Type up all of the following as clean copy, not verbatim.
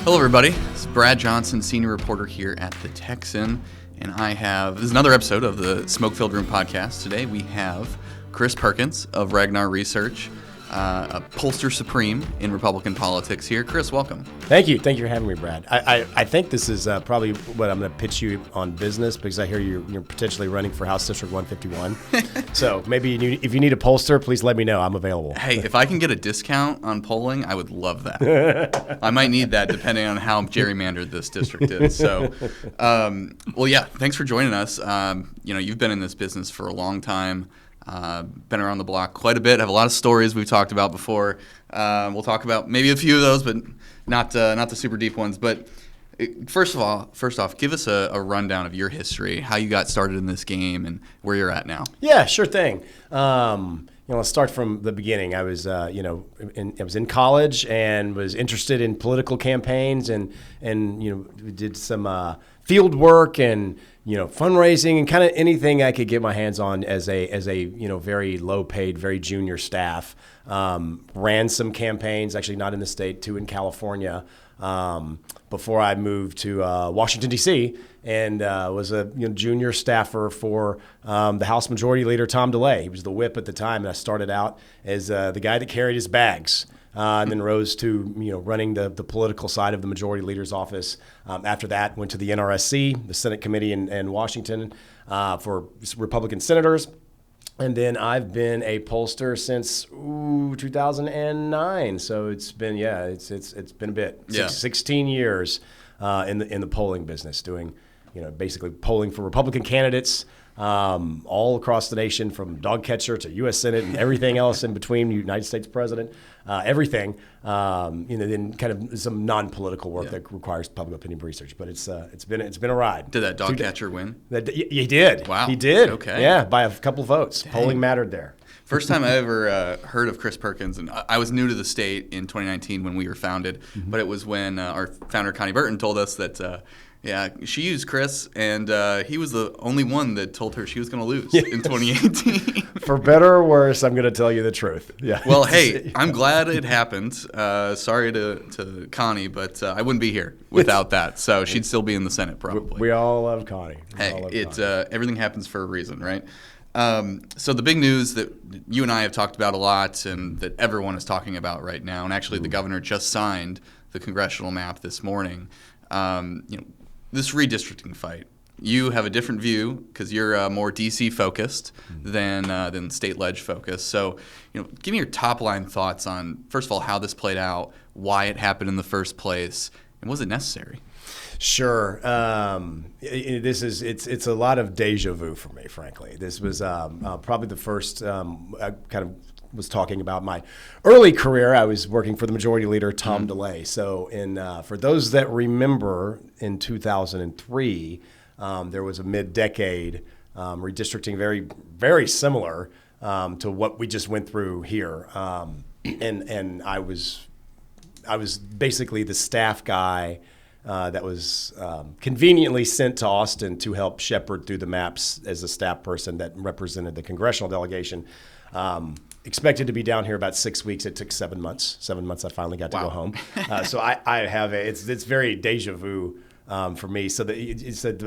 Hello, everybody. This is Brad Johnson, senior reporter here at The Texan, and this is another episode of the Smoke-Filled Room podcast. Today we have Chris Perkins of Ragnar Research, a pollster supreme in Republican politics here. Chris, welcome. Thank you. Thank you for having me, Brad. I think this is probably what I'm going to pitch you on business, because I hear you're potentially running for House District 151. So maybe if you need a pollster, please let me know. I'm available. Hey, if I can get a discount on polling, I would love that. I might need that depending on how gerrymandered this district is. So, well, yeah, thanks for joining us. You've been in this business for a long time. Been around the block quite a bit. Have a lot of stories we've talked about before. We'll talk about maybe a few of those, but not the super deep ones. But first off, give us a rundown of your history, how you got started in this game, and where you're at now. Yeah, sure thing. Let's start from the beginning. I was, I was in college and was interested in political campaigns, and we did some field work and fundraising and kind of anything I could get my hands on as a very low paid, very junior staff. Ran some campaigns, actually not in the state, two in California, before I moved to Washington, D.C., and was a junior staffer for the House Majority Leader, Tom DeLay. He was the whip at the time, and I started out as the guy that carried his bags. And then rose to running the political side of the Majority Leader's office. After that, went to the NRSC, the Senate Committee in Washington, for Republican senators. And then I've been a pollster since 2009. So it's been it's been a bit. 16 years in the polling business, doing basically polling for Republican candidates. All across the nation, from dog catcher to U.S. Senate and everything else in between, United States President, everything. Then kind of some non-political work that requires public opinion research. But it's been a ride. Did that dog catcher win? He did. Wow. He did. Okay. Yeah, by a couple votes. Dang. Polling mattered there. First time I ever heard of Chris Perkins, and I was new to the state in 2019 when we were founded, but it was when our founder, Connie Burton, told us that she used Chris, and he was the only one that told her she was going to lose in 2018. For better or worse, I'm going to tell you the truth. Yeah. Well, hey, I'm glad it happened. Sorry to Connie, but I wouldn't be here without that. So she'd still be in the Senate probably. We all love Connie. Everything happens for a reason, right? So the big news that you and I have talked about a lot, and that everyone is talking about right now, and actually the governor just signed the congressional map this morning. This redistricting fight, you have a different view because you're more DC focused than state ledge focused. So, give me your top line thoughts on, first of all, how this played out, why it happened in the first place, and was it necessary? Sure. It's a lot of deja vu for me, frankly. This was probably the first I kind of was talking about my early career. I was working for the Majority Leader, Tom DeLay. So for those that remember, in 2003, there was a mid-decade redistricting very, very similar to what we just went through here. And I was basically the staff guy that was conveniently sent to Austin to help shepherd through the maps as a staff person that represented the congressional delegation. Expected to be down here about 6 weeks. It took 7 months. 7 months I finally got to go home. So I have it's very deja vu for me. So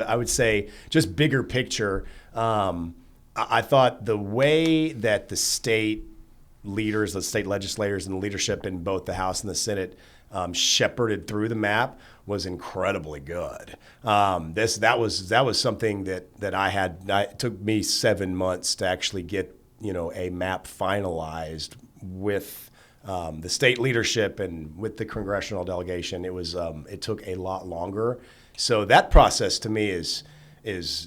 I would say, just bigger picture, I thought the way that the state leaders, the state legislators, and the leadership in both the House and the Senate shepherded through the map was incredibly good. That was something that I had. It took me 7 months to actually get a map finalized with the state leadership and with the congressional delegation. It took a lot longer. So that process to me is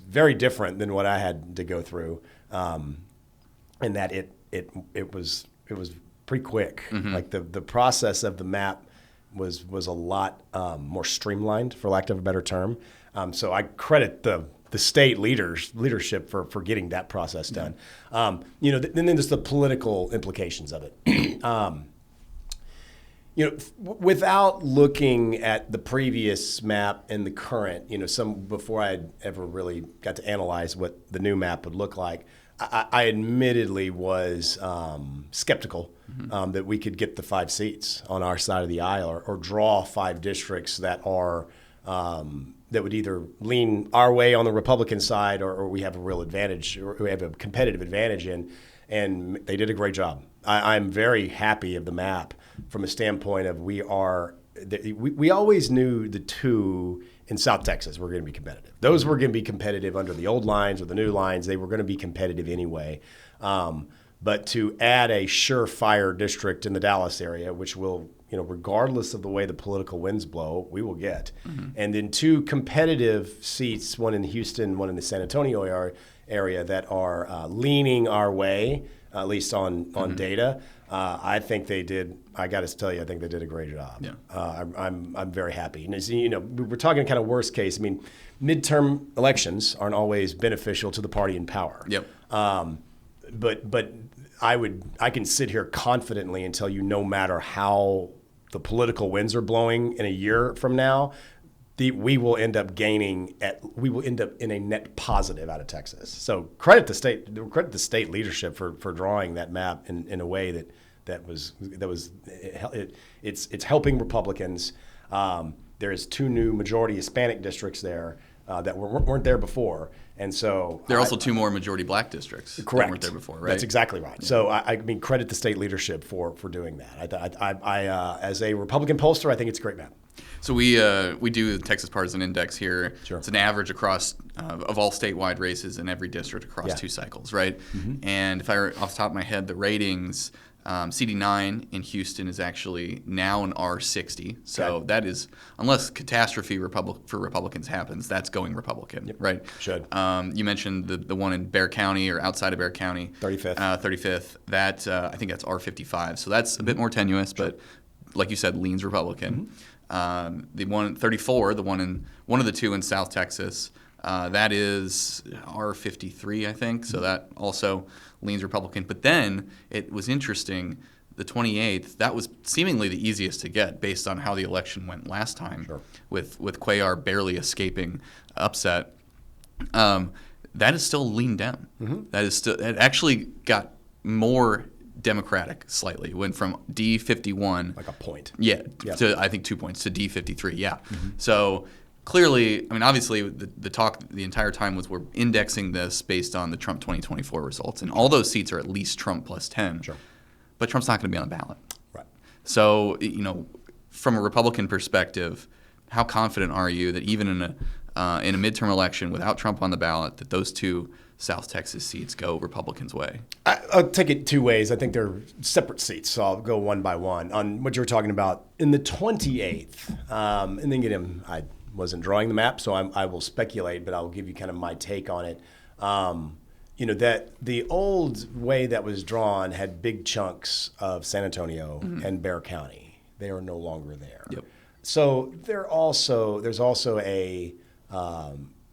very different than what I had to go through, in that it was pretty quick. Mm-hmm. Like the process of the map was a lot more streamlined, for lack of a better term. So I credit the state leadership for getting that process done. And then there's the political implications of it. Without looking at the previous map and the current, before I'd ever really got to analyze what the new map would look like, I admittedly was skeptical that we could get the 5 seats on our side of the aisle or draw 5 districts that are that would either lean our way on the Republican side or we have a real advantage or we have a competitive advantage in. And they did a great job. I'm very happy of the map from a standpoint of we always knew the 2 in South Texas were going to be competitive. Those were going to be competitive under the old lines or the new lines. They were going to be competitive anyway. But to add a surefire district in the Dallas area, which will, regardless of the way the political winds blow, we will get. And then 2 competitive seats, one in Houston, one in the San Antonio area that are leaning our way, at least on data. I think they did. I got to tell you, I think they did a great job. Yeah. I'm very happy. And as we're talking kind of worst case. I mean, midterm elections aren't always beneficial to the party in power. Yep. But I can sit here confidently and tell you, no matter how the political winds are blowing in a year from now, we will end up in a net positive out of Texas. So credit the state leadership for drawing that map in a way it's helping Republicans. There's 2 new majority Hispanic districts there that weren't there before, and so there are also 2 more majority Black districts that weren't there before. Right? That's exactly right. Yeah. So I mean, credit the state leadership for doing that. I as a Republican pollster, I think it's a great map. So we do the Texas Partisan Index here. Sure. It's an average across of all statewide races in every district across 2 cycles, right? And if I were off the top of my head, the ratings, CD9 in Houston is actually now an R60. So that is, unless catastrophe for Republicans happens, that's going Republican, right? Should. You mentioned the one in Bexar County or outside of Bexar County. 35th. 35th. That I think that's R55. So that's a bit more tenuous, but like you said, leans Republican. The one 34, one of the 2 in South Texas, that is R53, I think. So that also leans Republican. But then it was interesting. The 28th, that was seemingly the easiest to get based on how the election went last time, with Cuellar barely escaping upset. That is still lean Dem. That is still. It actually got more Democratic slightly. Went from D51, like a point, to I think 2 points to D53. So clearly, I mean, obviously, the talk the entire time was we're indexing this based on the Trump 2024 results, and all those seats are at least Trump plus 10. Sure. But Trump's not going to be on the ballot. Right. So from a Republican perspective, how confident are you that even in a midterm election without Trump on the ballot, that those 2 South Texas seats go Republicans' way? I'll take it 2 ways. I think they're separate seats, so I'll go one by one. On what you were talking about, in the 28th, and then I wasn't drawing the map, so I will speculate, but I'll give you kind of my take on it. That the old way that was drawn had big chunks of San Antonio and Bexar County. They are no longer there. Yep. So there's also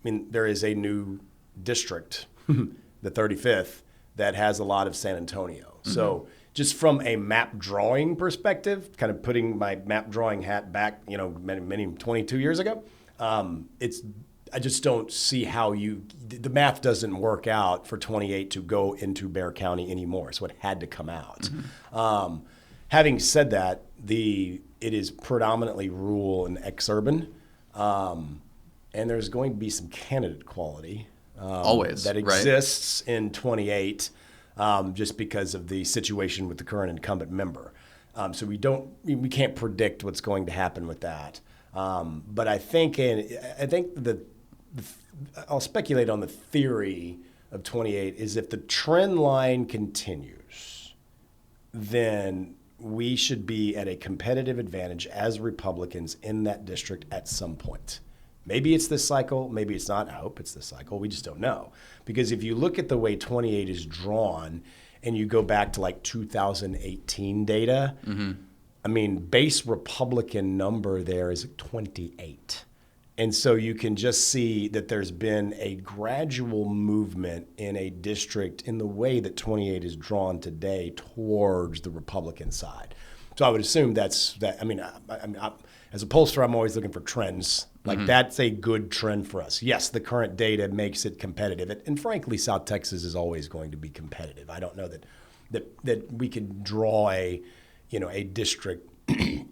there is a new district, the 35th, that has a lot of San Antonio. So just from a map drawing perspective, kind of putting my map drawing hat back, many 22 years ago, I just don't see how the math doesn't work out for 28 to go into Bexar County anymore. So it had to come out. Having said that, it is predominantly rural and exurban, and there's going to be some candidate quality. Always that exists in 28, just because of the situation with the current incumbent member. So we can't predict what's going to happen with that. But I think I'll speculate on the theory of 28 is if the trend line continues, then we should be at a competitive advantage as Republicans in that district at some point. Maybe it's this cycle. Maybe it's not. I hope it's this cycle. We just don't know. Because if you look at the way 28 is drawn and you go back to like 2018 data, I mean, base Republican number there is 28. And so you can just see that there's been a gradual movement in a district in the way that 28 is drawn today towards the Republican side. So I would assume that's that. I mean, as a pollster, I'm always looking for trends Like that's a good trend for us. Yes, the current data makes it competitive, and frankly, South Texas is always going to be competitive. I don't know that we could draw a district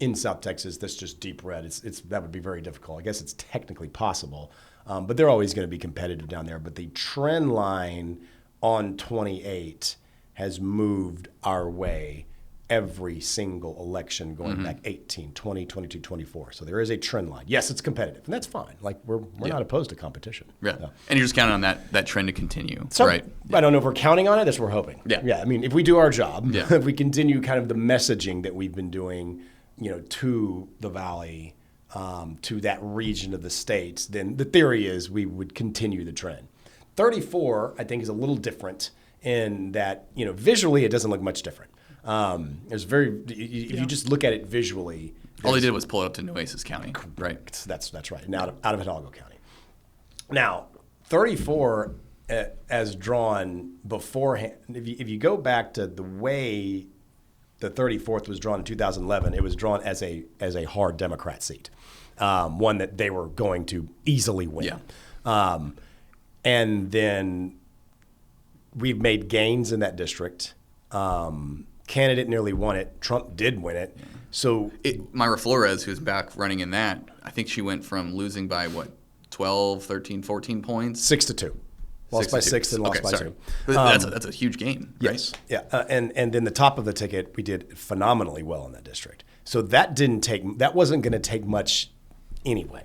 in South Texas that's just deep red. That would be very difficult. I guess it's technically possible, but they're always going to be competitive down there. But the trend line on 28 has moved our way every single election going back 18, 20, 22, 24. So there is a trend line. Yes, it's competitive, and that's fine. Like we're not opposed to competition. Yeah. No. And you're just counting on that trend to continue, So, right? I don't know if we're counting on it. That's what we're hoping. Yeah. I mean, if we do our job, Yeah. if we continue kind of the messaging that we've been doing, to the Valley, to that region of the states, then the theory is we would continue the trend. 34, I think, is a little different in that, visually it doesn't look much different. If you just look at it visually, All they did was pull it up to Nueces County, right? That's right, and out of Hidalgo County. Now, 34 as drawn beforehand. If you go back to the way the 34th was drawn in 2011, it was drawn as a hard Democrat seat, one that they were going to easily win. Yeah. And then we've made gains in that district. Candidate nearly won it. Trump did win it. So Myra Flores, who's back running in that, I think she went from losing by 12, 13, 14 points? 6-2. Lost by 6 and lost by 2. But that's a huge gain, right? Yes. Yeah. And then the top of the ticket, we did phenomenally well in that district. So that wasn't going to take much anyway.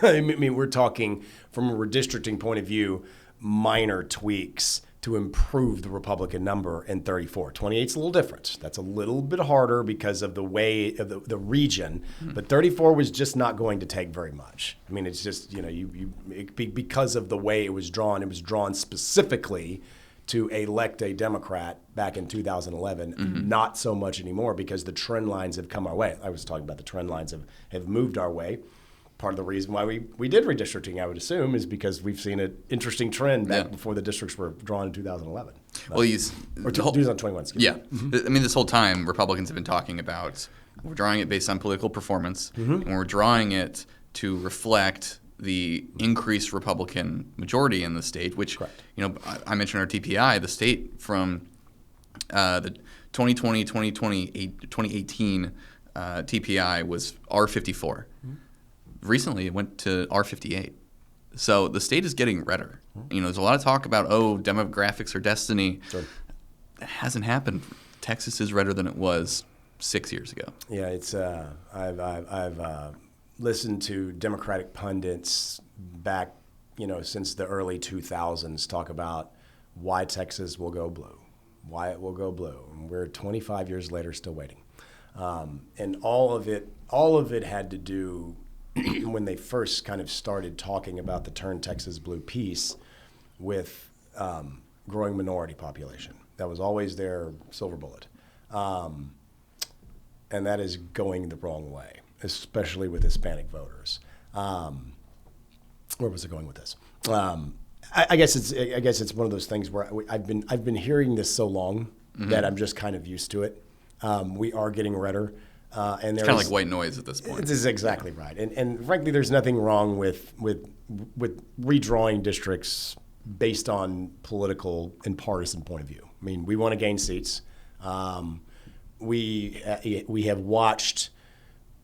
I mean, we're talking from a redistricting point of view, minor tweaks to improve the Republican number in 34. 28's a little different. That's a little bit harder because of the way of the region, but 34 was just not going to take very much. I mean, it's just, because of the way it was drawn specifically to elect a Democrat back in 2011, not so much anymore because the trend lines have come our way. I was talking about the trend lines have moved our way. Part of the reason why we did redistricting, I would assume, is because we've seen an interesting trend back before the districts were drawn in 2011. Well, or 2021, excuse me. Yeah. I mean, this whole time, Republicans have been talking about we're drawing it based on political performance, and we're drawing it to reflect the increased Republican majority in the state, which, I mentioned our TPI, the state from the 2020, 2018 TPI was R54. Recently, it went to R58. So the state is getting redder. There's a lot of talk about, demographics are destiny. Sure. It hasn't happened. Texas is redder than it was 6 years ago. Yeah, it's. I've listened to Democratic pundits back, since the early 2000s talk about why Texas will go blue, why it will go blue, and we're 25 years later still waiting. And all of it had to do. When they first kind of started talking about the Turn Texas Blue piece with growing minority population. That was always their silver bullet. And that is going the wrong way, especially with Hispanic voters. Where was it going with this? I guess it's one of those things where I've been hearing this so long that I'm just kind of used to it. We are getting redder. And it's kind of like white noise at this point. This is exactly right. And frankly, there's nothing wrong with redrawing districts based on political and partisan point of view. I mean, we want to gain seats. We have watched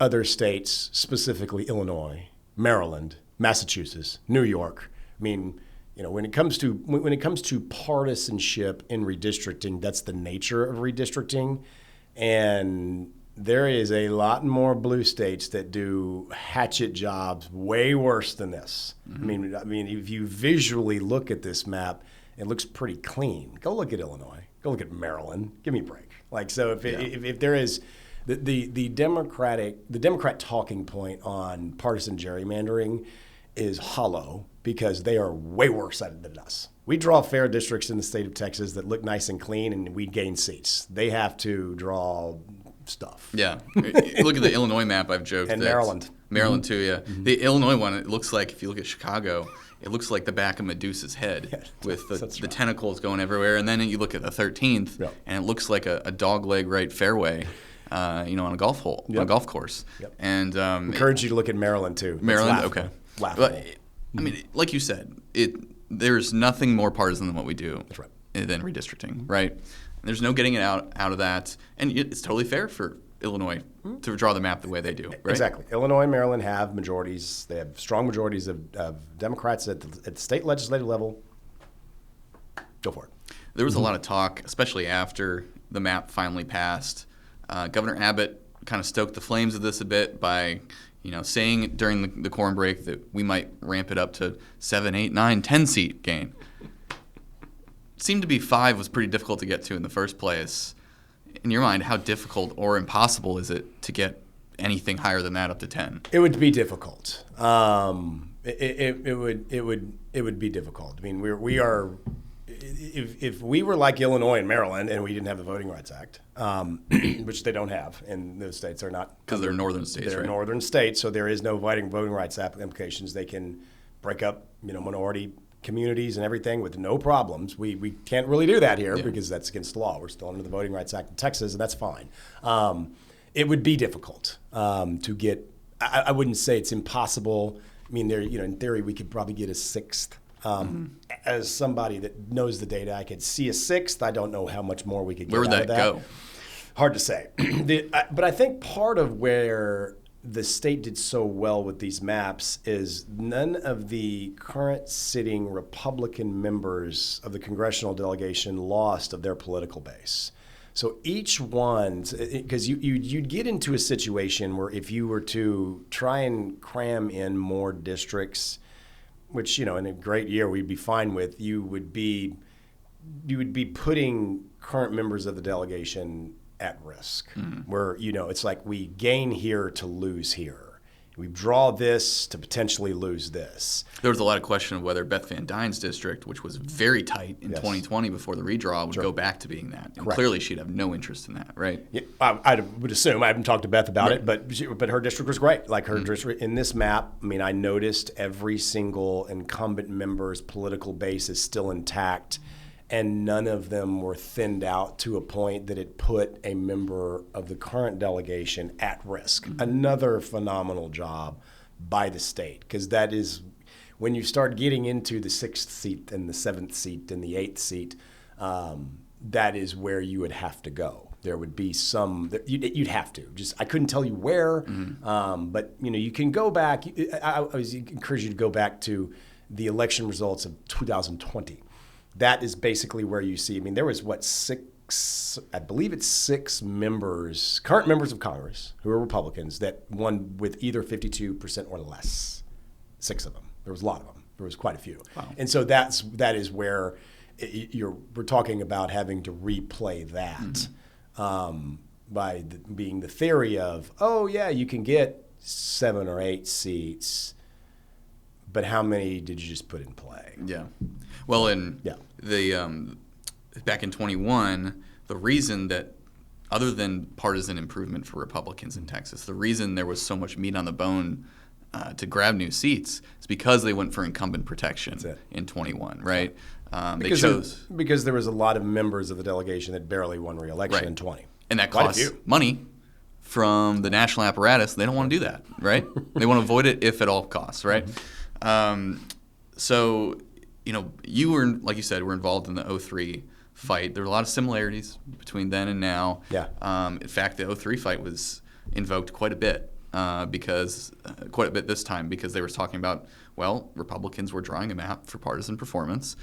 other states, specifically Illinois, Maryland, Massachusetts, New York. I mean, when it comes to partisanship in redistricting, that's the nature of redistricting, and there is a lot more blue states that do hatchet jobs way worse than this. I mean, if you visually look at this map, it looks pretty clean. Go look at Illinois. Go look at Maryland. Give me a break. Like, so if there is the Democrat talking point on partisan gerrymandering is hollow because they are way worse at it than us. We draw fair districts in the state of Texas that look nice and clean, and we gain seats. They have to draw stuff. Yeah. Look at the Illinois map. I've joked. And Maryland. Maryland too, yeah. The Illinois one, it looks like, if you look at Chicago, it looks like the back of Medusa's head with the tentacles going everywhere. And then you look at the 13th, and it looks like a dogleg right fairway. on a golf hole, on a golf course. Yep. And encourage you to look at Maryland too. Maryland, laughable. okay. Laughable. But, I mean, like you said, there's nothing more partisan than what we do. That's right. Than redistricting, right? There's no getting it out of that, and it's totally fair for Illinois to draw the map the way they do, right? Exactly. Illinois and Maryland have majorities. They have strong majorities of Democrats at the state legislative level. Go for it. There was a lot of talk, especially after the map finally passed. Governor Abbott kind of stoked the flames of this a bit by, saying during the quorum break that we might ramp it up to 7, 8, 9, 10 seat gain. Seemed to be 5 was pretty difficult to get to in the first place. In your mind, how difficult or impossible is it to get anything higher than that up to 10? It would be difficult. It would be difficult. I mean, we are. If we were like Illinois and Maryland and we didn't have the Voting Rights Act, which they don't have in those states, they're not because they're northern states. They're right? northern states, so there is no voting rights applications. They can break up, minority communities and everything with no problems. We can't really do that here because that's against the law. We're still under the Voting Rights Act in Texas, and that's fine. It would be difficult to get. I wouldn't say it's impossible. I mean, in theory, we could probably get a 6th. As somebody that knows the data, I could see a 6th. I don't know how much more we could get out of that. Where would that go? Hard to say. But I think part of where the state did so well with these maps is none of the current sitting Republican members of the congressional delegation lost of their political base. So each one, because you'd get into a situation where if you were to try and cram in more districts, which, in a great year we'd be fine with, you would be putting current members of the delegation at risk, where, it's like we gain here to lose here. We draw this to potentially lose this. There was a lot of question of whether Beth Van Dyne's district, which was very tight in 2020 before the redraw, would go back to being that. And Correct. Clearly she'd have no interest in that, right? Yeah, I would assume. I haven't talked to Beth about it, but her district was great. Like her district in this map, I mean, I noticed every single incumbent member's political base is still intact, and none of them were thinned out to a point that it put a member of the current delegation at risk. Another phenomenal job by the state, because that is when you start getting into the 6th seat and the 7th seat and the 8th seat, that is where you would have to go. There would be you'd have to. I couldn't tell you where, but you can go back. I always encourage you to go back to the election results of 2020. That is basically where you see. I mean, there was 6? I believe it's 6 members, current members of Congress, who are Republicans, that won with either 52% or less. 6 of them. There was a lot of them. There was quite a few. Wow. And so that is where we're talking about having to replay that by being the theory of, you can get 7 or 8 seats, but how many did you just put in play? Yeah. Well, the back in 21, the reason that, other than partisan improvement for Republicans in Texas, the reason there was so much meat on the bone to grab new seats is because they went for incumbent protection in 21, right? Because there was a lot of members of the delegation that barely won re-election in 20. And that costs money from the national apparatus. They don't want to do that, right? They want to avoid it if at all costs, right? So, you were, like you said, were involved in the 03 fight. There were a lot of similarities between then and now. Yeah. In fact, the 03 fight was invoked quite a bit this time because they were talking about, Republicans were drawing a map for partisan performance.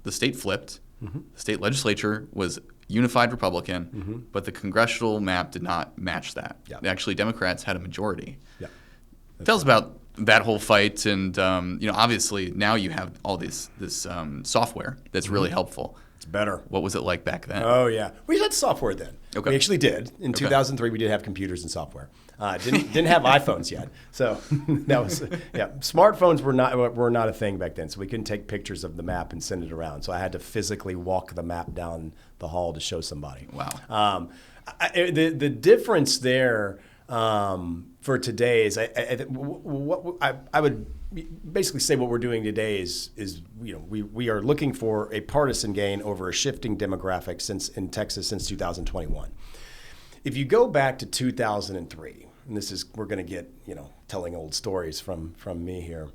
The state flipped. The state legislature was unified Republican, but the congressional map did not match that. Yeah. Actually, Democrats had a majority. Yeah. Tell us about that whole fight, and obviously now you have all this software that's really helpful. It's better. What was it like back then? Oh yeah, we had software then. Okay. We actually did. In 2003, we did have computers and software. Didn't have iPhones yet, so that was Smartphones were not a thing back then, so we couldn't take pictures of the map and send it around. So I had to physically walk the map down the hall to show somebody. Wow. The difference there. For today is I would basically say what we're doing today is we are looking for a partisan gain over a shifting demographic in Texas since 2021. if you go back to 2003, and we're going to get, telling old stories from me here.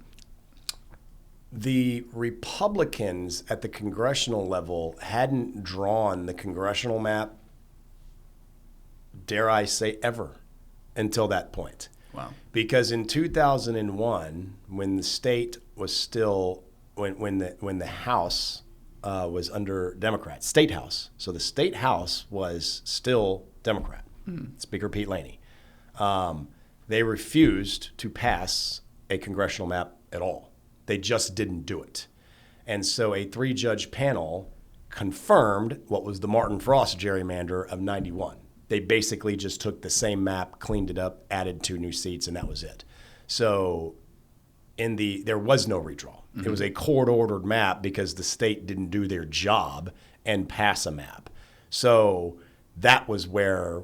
The Republicans at the congressional level hadn't drawn the congressional map, dare I say, ever until that point. Wow. Because in 2001, when the state was still, when the House was under Democrats, State House, so the State House was still Democrat, Speaker Pete Laney. They refused to pass a congressional map at all. They just didn't do it. And so a 3-judge panel confirmed what was the Martin Frost gerrymander of 91. They basically just took the same map, cleaned it up, added 2 new seats, and that was it. So there was no redraw. It was a court-ordered map because the state didn't do their job and pass a map. So that was where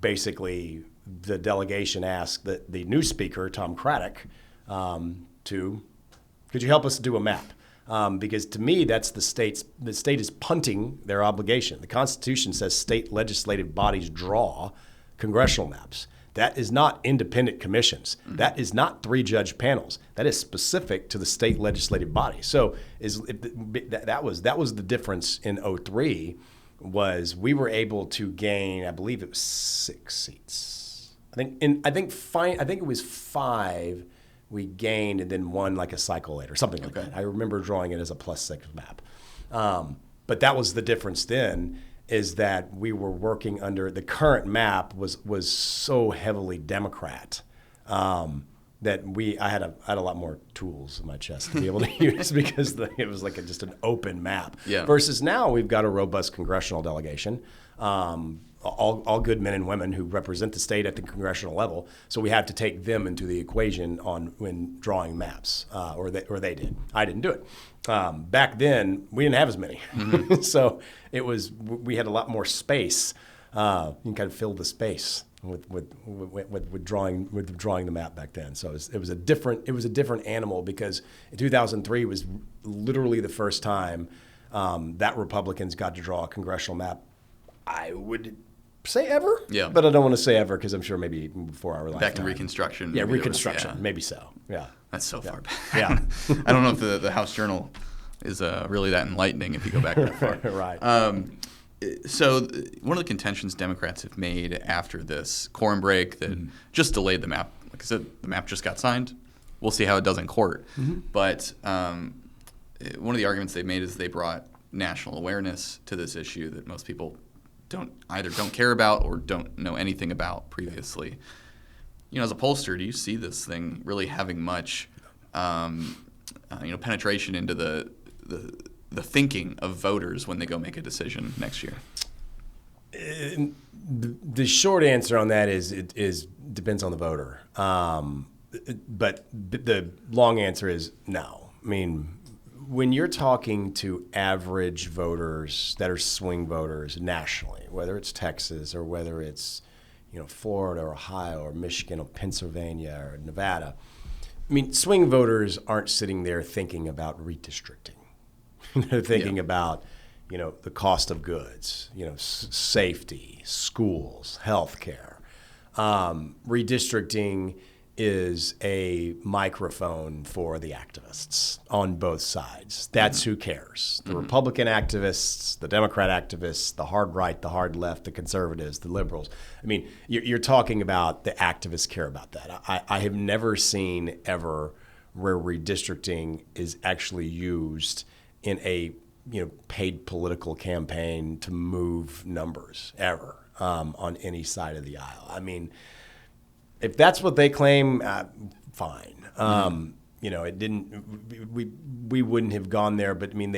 basically the delegation asked the new speaker, Tom Craddock, could you help us do a map? Because to me, that's the state is punting their obligation. The Constitution says state legislative bodies draw congressional maps. That is not independent commissions. That is not 3-judge panels. That is specific to the state legislative body. So that was the difference in 2003 was we were able to gain, I believe it was 6 seats. I think it was 5 we gained and then 1 like a cycle later, something like that. I remember drawing it as a +6 map. But that was the difference then, is that we were working under the current map was so heavily Democrat that I had a lot more tools in my chest to be able to use because it was like just an open map. Yeah. Versus now we've got a robust congressional delegation. All good men and women who represent the state at the congressional level. So we have to take them into the equation when drawing maps, or they did. I didn't do it. Back then, we didn't have as many, so we had a lot more space. You can kind of fill the space with drawing the map back then. So it was a different animal because in 2003 was literally the first time that Republicans got to draw a congressional map. I would say ever, but I don't want to say ever because I'm sure maybe before our lifetime. Back in Reconstruction. Yeah, Reconstruction, maybe so. Yeah, that's so far back. Yeah, I don't know if the House Journal is really that enlightening if you go back that far. Right. So one of the contentions Democrats have made after this quorum break that just delayed the map. Like I said, the map just got signed. We'll see how it does in court. But one of the arguments they made is they brought national awareness to this issue that most people don't care about or don't know anything about previously. As a pollster, do you see this thing really having much, penetration into the thinking of voters when they go make a decision next year? The short answer on that is depends on the voter. But the long answer is no. I mean, when you're talking to average voters that are swing voters nationally, whether it's Texas or whether it's Florida or Ohio or Michigan or Pennsylvania or Nevada, I mean, swing voters aren't sitting there thinking about redistricting. They're thinking about the cost of goods, safety, schools, healthcare. Redistricting is a microphone for the activists on both sides. That's who cares. The Republican activists, the Democrat activists, the hard right, the hard left, the conservatives, the liberals. I mean, you're talking about the activists care about that. I have never seen ever where redistricting is actually used in a paid political campaign to move numbers ever on any side of the aisle. I mean, if that's what they claim, fine. It didn't. We wouldn't have gone there. But I mean,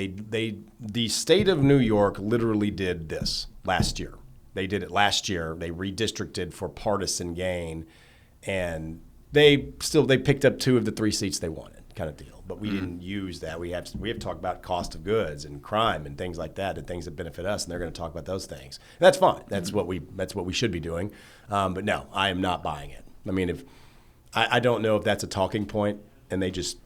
the state of New York literally did this last year. They did it last year. They redistricted for partisan gain, and they picked up 2 of the 3 seats they wanted, kind of deal. But we didn't use that. We have to talk about cost of goods and crime and things like that, and things that benefit us, and they're going to talk about those things. And that's fine. That's what we should be doing. But no, I am not buying it. I mean, I don't know if that's a talking point and they just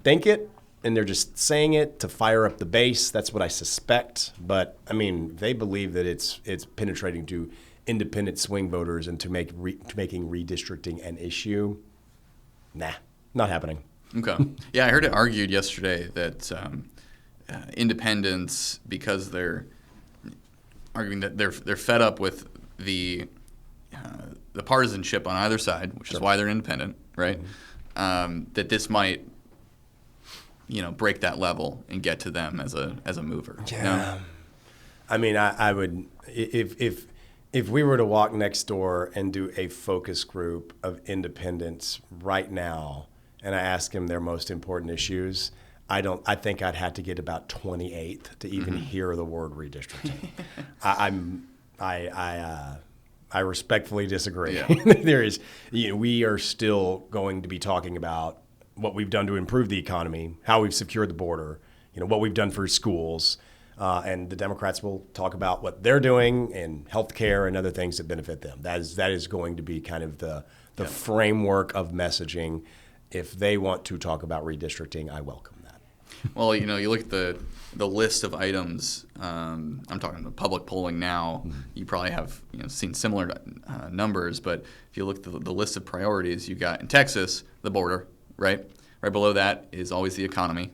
think it, and they're just saying it to fire up the base. That's what I suspect. But I mean, they believe that it's penetrating to independent swing voters and to making redistricting an issue. Nah, not happening. Okay. Yeah, I heard it argued yesterday that independents, because they're arguing that they're fed up with the partisanship on either side, which is why they're independent, right? That this might, break that level and get to them as a mover. Yeah. No? I mean, I would if we were to walk next door and do a focus group of independents right now, and I ask them their most important issues, I think I'd have to get about 28th to even hear the word redistricting. I respectfully disagree. Yeah. We are still going to be talking about what we've done to improve the economy, how we've secured the border, what we've done for schools, and the Democrats will talk about what they're doing in healthcare and other things that benefit them. That is going to be kind of the framework of messaging. If they want to talk about redistricting, I welcome that. Well, you look at the list of items. I'm talking about public polling now. You probably have seen similar numbers, but if you look at the list of priorities, you got in Texas the border, right? Right below that is always the economy,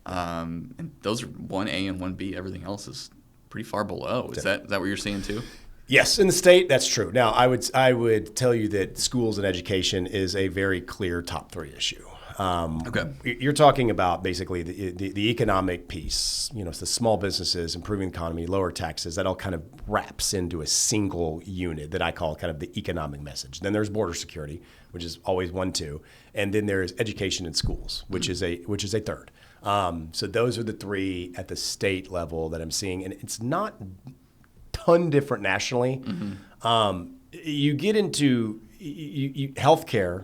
and those are 1A and 1B. Everything else is pretty far below. Is that what you're seeing too? Yes, in the state, that's true. Now, I would tell you that schools and education is a very clear top 3 issue. Okay. You're talking about basically the economic piece, the small businesses, improving the economy, lower taxes. That all kind of wraps into a single unit that I call kind of the economic message. Then there's border security, which is always 1, 2, and then there's education and schools, which is a third. So those are the 3 at the state level that I'm seeing, and it's not ton different nationally. You get into healthcare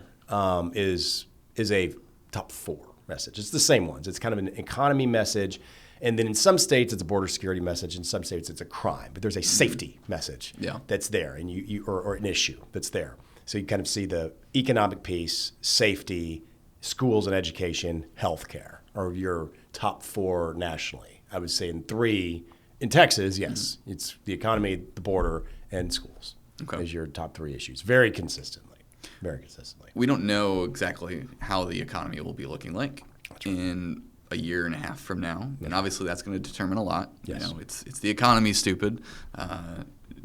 is a top 4 message. It's the same ones. It's kind of an economy message, and then in some states it's a border security message. In some states it's a crime, but there's a safety message that's there, and or an issue that's there. So you kind of see the economic piece, safety, schools and education, healthcare are your top 4 nationally. I would say in 3. In Texas, yes, it's the economy, the border, and schools as your top 3 issues, very consistently. We don't know exactly how the economy will be looking like in a year and a half from now, and obviously that's going to determine a lot. Yes. It's the economy, stupid.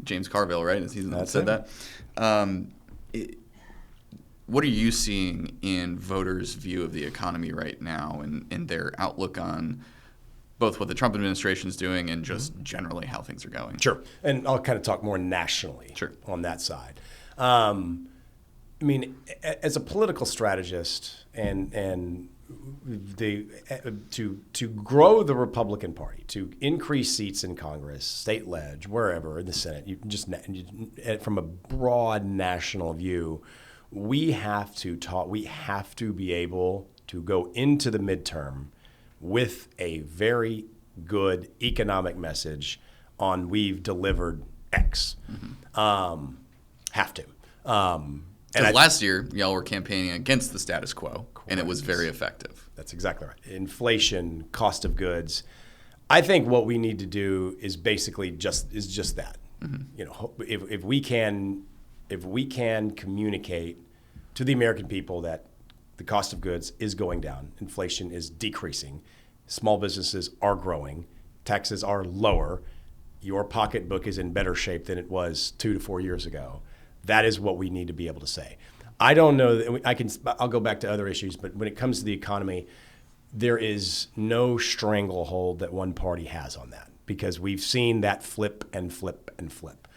James Carville, right? He's said that. What are you seeing in voters' view of the economy right now, and their outlook on both what the Trump administration is doing and just generally how things are going? Sure. And I'll kind of talk more nationally on that side. I mean, as a political strategist and to grow the Republican Party, to increase seats in Congress, state ledge, wherever, in the Senate, from a broad national view, we have to be able to go into the midterm with a very good economic message on we've delivered X. Have to. Because last year, y'all were campaigning against the status quo, and it was very effective. That's exactly right. Inflation, cost of goods. I think what we need to do is basically just that. If we can communicate to the American people that the cost of goods is going down, inflation is decreasing, small businesses are growing, taxes are lower, your pocketbook is in better shape than it was 2 to 4 years ago. That is what we need to be able to say. I don't know that I'll go back to other issues, but when it comes to the economy, there is no stranglehold that one party has on that, because we've seen that flip and flip and flip.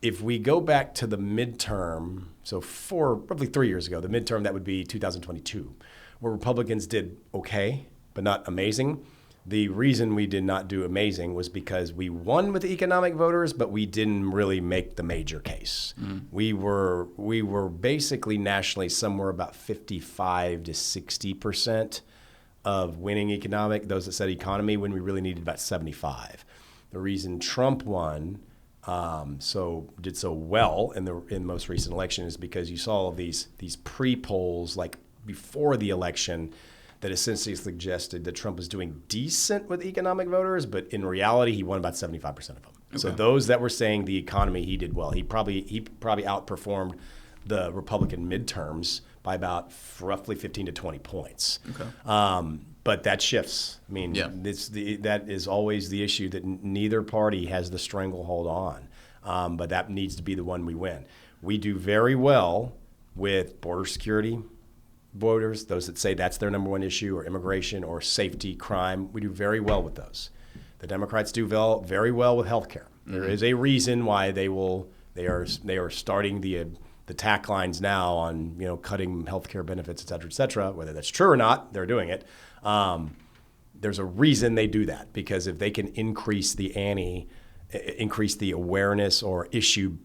If we go back to the midterm, so roughly 3 years ago, the midterm, that would be 2022, where Republicans did okay, but not amazing. The reason we did not do amazing was because we won with the economic voters, but we didn't really make the major case. We were basically nationally somewhere about 55 to 60% of winning economic, those that said economy, when we really needed about 75. The reason Trump won did so well in the most recent election is because you saw all of these pre-polls like before the election that essentially suggested that Trump was doing decent with economic voters, but in reality, he won about 75% of them. Okay. So those that were saying the economy, he did well. He probably outperformed the Republican midterms by about roughly 15 to 20 points. Okay. But that shifts. I mean, that is always the issue, that neither party has the stranglehold on. But that needs to be the one we win. We do very well with border security voters, those that say that's their number one issue, or immigration or safety, crime. We do very well with those. The Democrats do very well with health care. Mm-hmm. There is a reason why they are starting the tack lines now on cutting health care benefits, et cetera. Whether that's true or not, they're doing it. There's a reason they do that, because if they can increase the ante, increase the awareness or issue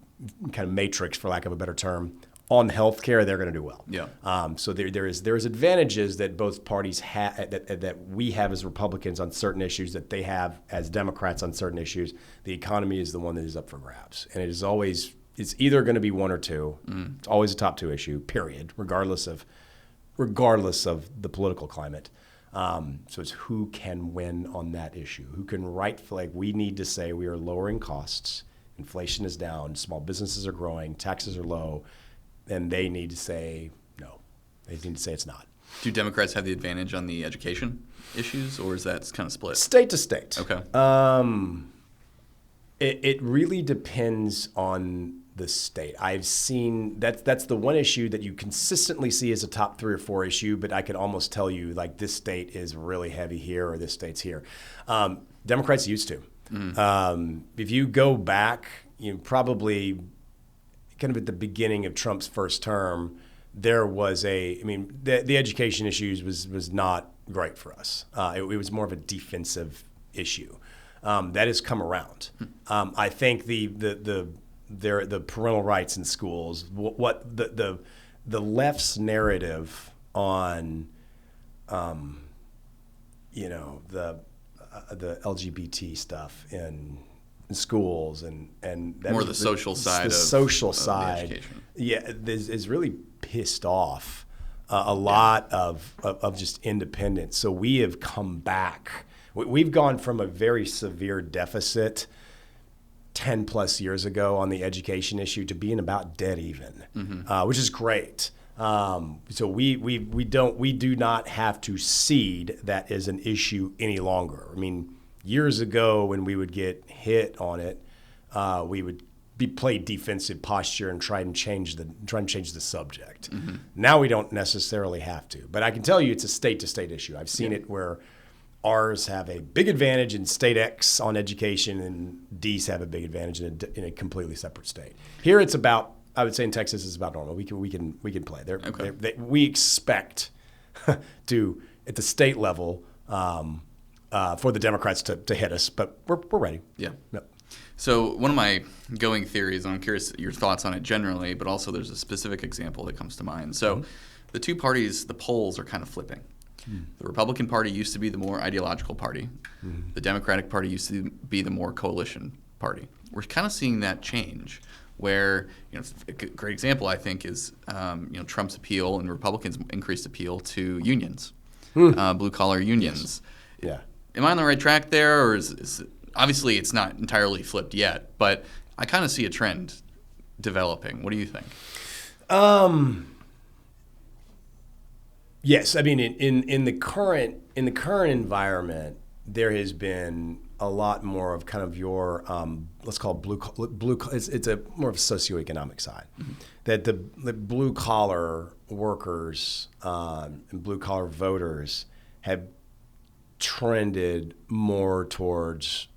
kind of matrix, for lack of a better term, on healthcare, they're going to do well. Yeah. So there's advantages that both parties have, that we have as Republicans on certain issues, that they have as Democrats on certain issues. The economy is the one that is up for grabs, and it's either going to be one or two. It's always a top two issue, period, regardless of the political climate. So it's who can win on that issue, who can rightfully. We need to say we are lowering costs, inflation is down, small businesses are growing, taxes are low. And they need to say no. They need to say it's not. Do Democrats have the advantage on the education issues, or is that kind of split? State to state. Okay. It really depends on the state. I've seen that's the one issue that you consistently see as a top 3 or 4 issue, but I could almost tell you, like, this state is really heavy here or this state's here. Democrats used to. Mm-hmm. If you go back, probably kind of at the beginning of Trump's first term, there was the education issues was not great for us. It was more of a defensive issue. That has come around. I think the parental rights in schools, what the left's narrative on, the LGBT stuff in schools and that more the social side. The social side, education. Yeah, is really pissed off a lot of just independence. So we have come back. We've gone from a very severe deficit 10 plus years ago on the education issue to being about dead even, which is great. So we do not have to cede that as an issue any longer. I mean, years ago, when we would get hit on it, we would play defensive posture and try and change the subject. Mm-hmm. Now we don't necessarily have to, but I can tell you it's a state to state issue. I've seen it where R's have a big advantage in state X on education, and D's have a big advantage in a completely separate state. Here it's about, I would say in Texas it's about normal. We can play. We expect to at the state level. For the Democrats to hit us, but we're ready. Yeah. Yep. So one of my going theories, and I'm curious your thoughts on it generally, but also there's a specific example that comes to mind. So the two parties, the polls are kind of flipping. The Republican Party used to be the more ideological party. The Democratic Party used to be the more coalition party. We're kind of seeing that change, where a great example I think is Trump's appeal and Republicans' increased appeal to unions, blue collar unions. Yes. Yeah. Am I on the right track there, or is obviously it's not entirely flipped yet, but I kind of see a trend developing. What do you think? Yes, I mean in the current environment, there has been a lot more of kind of your let's call it blue. It's a more of a socioeconomic side, that the blue collar workers and blue collar voters have trended more towards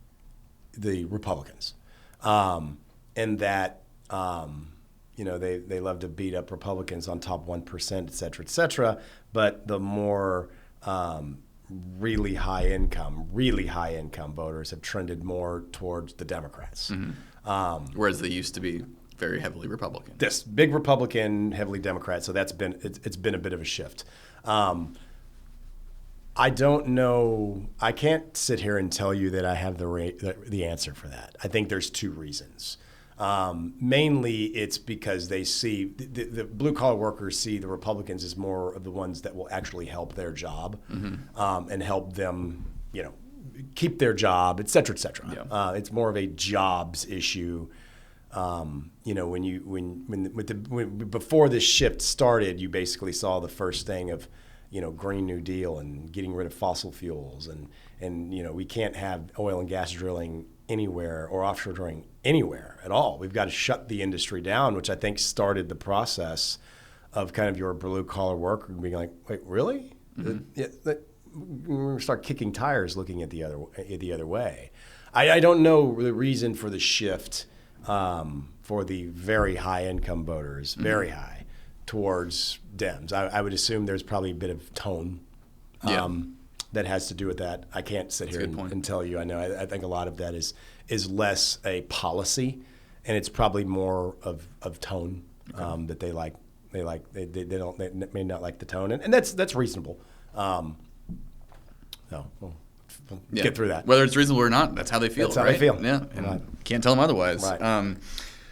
the Republicans, and that they love to beat up Republicans on top 1%, et cetera, but the more really high income voters have trended more towards the Democrats. Whereas they used to be very heavily Republican. This big Republican, heavily Democrat. So it's been a bit of a shift. I don't know. I can't sit here and tell you that I have the answer for that. I think there's two reasons. Mainly, it's because they see the blue collar workers see the Republicans as more of the ones that will actually help their job and help them, keep their job, et cetera, et cetera. Yeah. It's more of a jobs issue. Before this shift started, you basically saw the first thing of, Green New Deal and getting rid of fossil fuels, and we can't have oil and gas drilling anywhere or offshore drilling anywhere at all. We've got to shut the industry down, which I think started the process of kind of your blue collar worker being like, wait, really? We start kicking tires, looking at the other way. I don't know the reason for the shift for the very high income voters, very high, towards Dems. I would assume there's probably a bit of tone that has to do with that. I can't sit here and tell you. I know. I think a lot of that is less a policy, and it's probably more of tone that they like. They may not like the tone, and that's reasonable. We'll get through that. Whether it's reasonable or not, that's how they feel. That's how right? they feel. Yeah, and can't tell them otherwise. Right.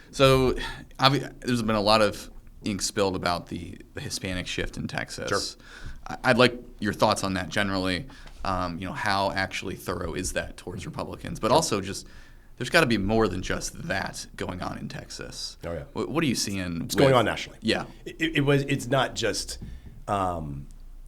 So there's been a lot of ink spilled about the Hispanic shift in Texas. Sure. I'd like your thoughts on that generally. How actually thorough is that towards Republicans? But also just there's got to be more than just that going on in Texas. Oh, yeah. What are you seeing? It's going on nationally. Yeah. It's not just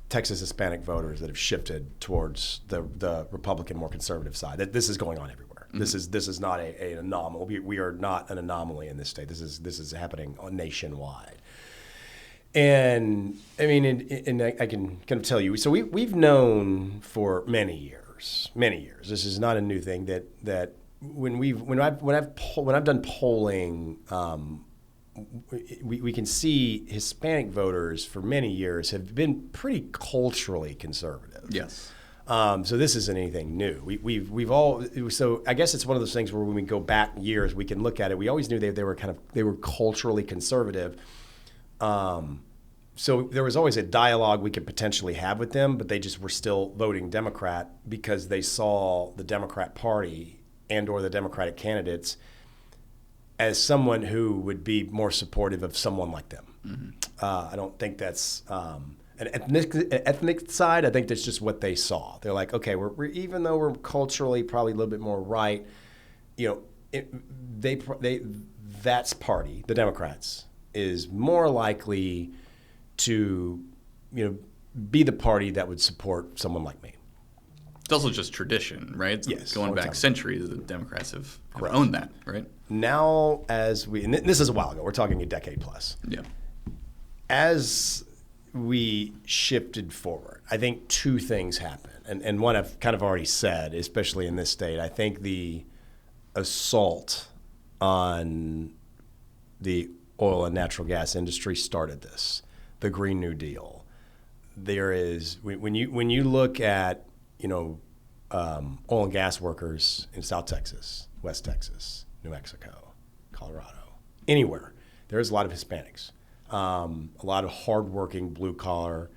Texas Hispanic voters that have shifted towards the Republican, more conservative side. This is going on everywhere. This is not an anomaly. We are not an anomaly in this state. This is happening nationwide. And I mean, and I can kind of tell you. So we've known for many years. This is not a new thing that when I've done polling. We can see Hispanic voters for many years have been pretty culturally conservative. Yes. So this isn't anything new. We've all, so I guess it's one of those things where when we go back years, we can look at it. We always knew they were culturally conservative. So there was always a dialogue we could potentially have with them, but they just were still voting Democrat because they saw the Democrat Party and or the Democratic candidates as someone who would be more supportive of someone like them. I don't think that's an ethnic side. I think that's just what they saw. They're like, okay, we're even though we're culturally probably a little bit more right, that's party, the Democrats, is more likely to, be the party that would support someone like me. It's also just tradition, right? Yes. Going back centuries, the Democrats have owned that, right? Now, and this is a while ago, we're talking a decade plus. Yeah. As we shifted forward, I think two things happened. And one I've kind of already said, especially in this state. I think the assault on the oil and natural gas industry started this, the Green New Deal. There is, when you look at, oil and gas workers in South Texas, West Texas, New Mexico, Colorado, anywhere, there's a lot of Hispanics, a lot of hardworking blue-collar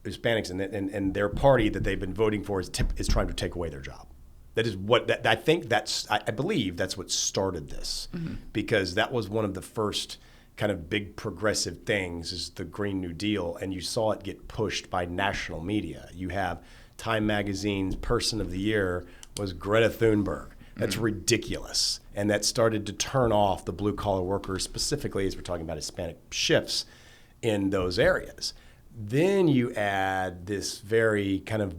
Hispanics, and their party that they've been voting for is trying to take away their job. That is what I think I believe that's what started this, because that was one of the first kind of big progressive things is the Green New Deal, and you saw it get pushed by national media. You have Time Magazine's Person of the Year was Greta Thunberg. That's ridiculous. And that started to turn off the blue-collar workers, specifically as we're talking about Hispanic shifts in those areas. Then you add this very kind of,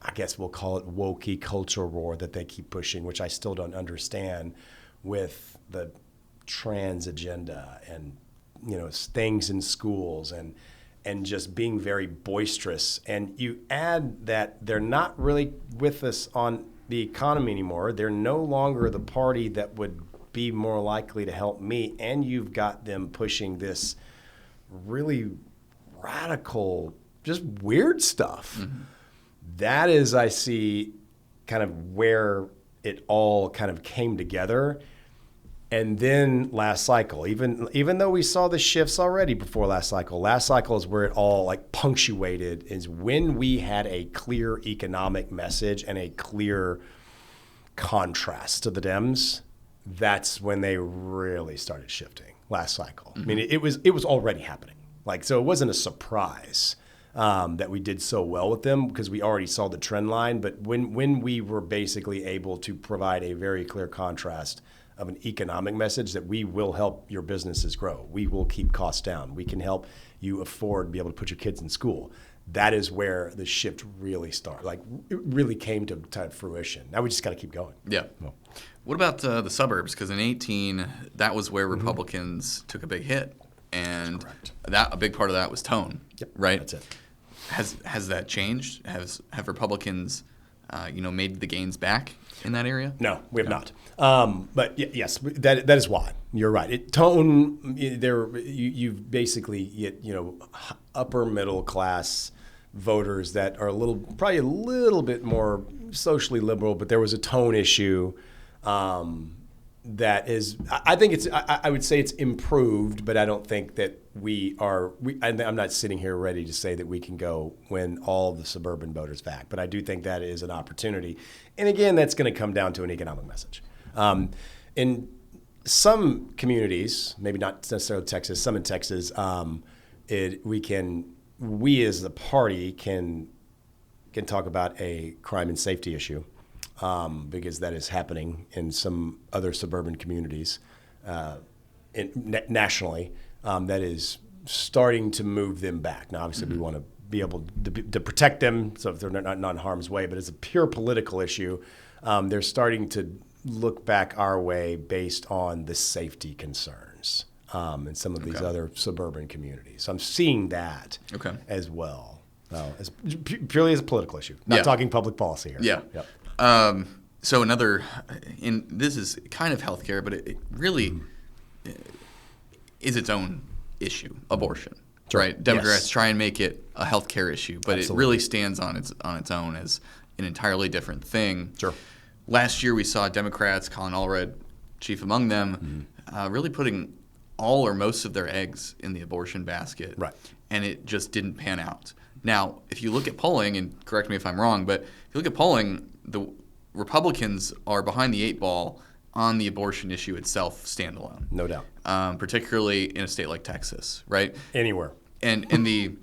I guess we'll call it wokey cultural war that they keep pushing, which I still don't understand, with the trans agenda and things in schools and just being very boisterous. And you add that they're not really with us on the economy anymore. They're no longer the party that would be more likely to help me. And you've got them pushing this really radical, just weird stuff. That is, I see, kind of where it all kind of came together. And then last cycle, even though we saw the shifts already before last cycle is where it all like punctuated, is when we had a clear economic message and a clear contrast to the Dems. that's when they really started shifting last cycle. I mean, it was already happening. Like, so it wasn't a surprise that we did so well with them because we already saw the trend line. But when we were basically able to provide a very clear contrast of an economic message that we will help your businesses grow, we will keep costs down, we can help you afford, be able to put your kids in school. That is where the shift really started. Like, it really came to fruition. Now we just got to keep going. Yeah. Well, What about the suburbs? Because in 18, that was where Republicans took a big hit. And a big part of that was tone, right? That's it. Has that changed? Have Republicans, made the gains back in that area? No, we have not. But yes, that is why. You're right. You've basically upper middle class voters that are probably a little bit more socially liberal, but there was a tone issue. That is, I think I would say it's improved, but I don't think that I'm not sitting here ready to say that we can go win all the suburban voters back, but I do think that is an opportunity. And again, that's going to come down to an economic message. In some communities, maybe not necessarily Texas, some in Texas, we as the party can talk about a crime and safety issue. Because that is happening in some other suburban communities nationally, that is starting to move them back. Now, obviously, we want to be able to protect them so if they're not in harm's way, but it's a pure political issue. They're starting to look back our way based on the safety concerns in some of these other suburban communities. So I'm seeing that as well, purely as a political issue, not talking public policy here. Yeah. Yep. So this is kind of healthcare, but it really is its own issue, abortion, right? Democrats try and make it a healthcare issue, but it really stands on its own as an entirely different thing. Sure. Last year we saw Democrats, Colin Allred, chief among them, really putting all or most of their eggs in the abortion basket, right? And it just didn't pan out. Now, if you look at polling, and correct me if I'm wrong, but if you look at polling, the Republicans are behind the eight ball on the abortion issue itself standalone. No doubt. Particularly in a state like Texas, right? Anywhere. And the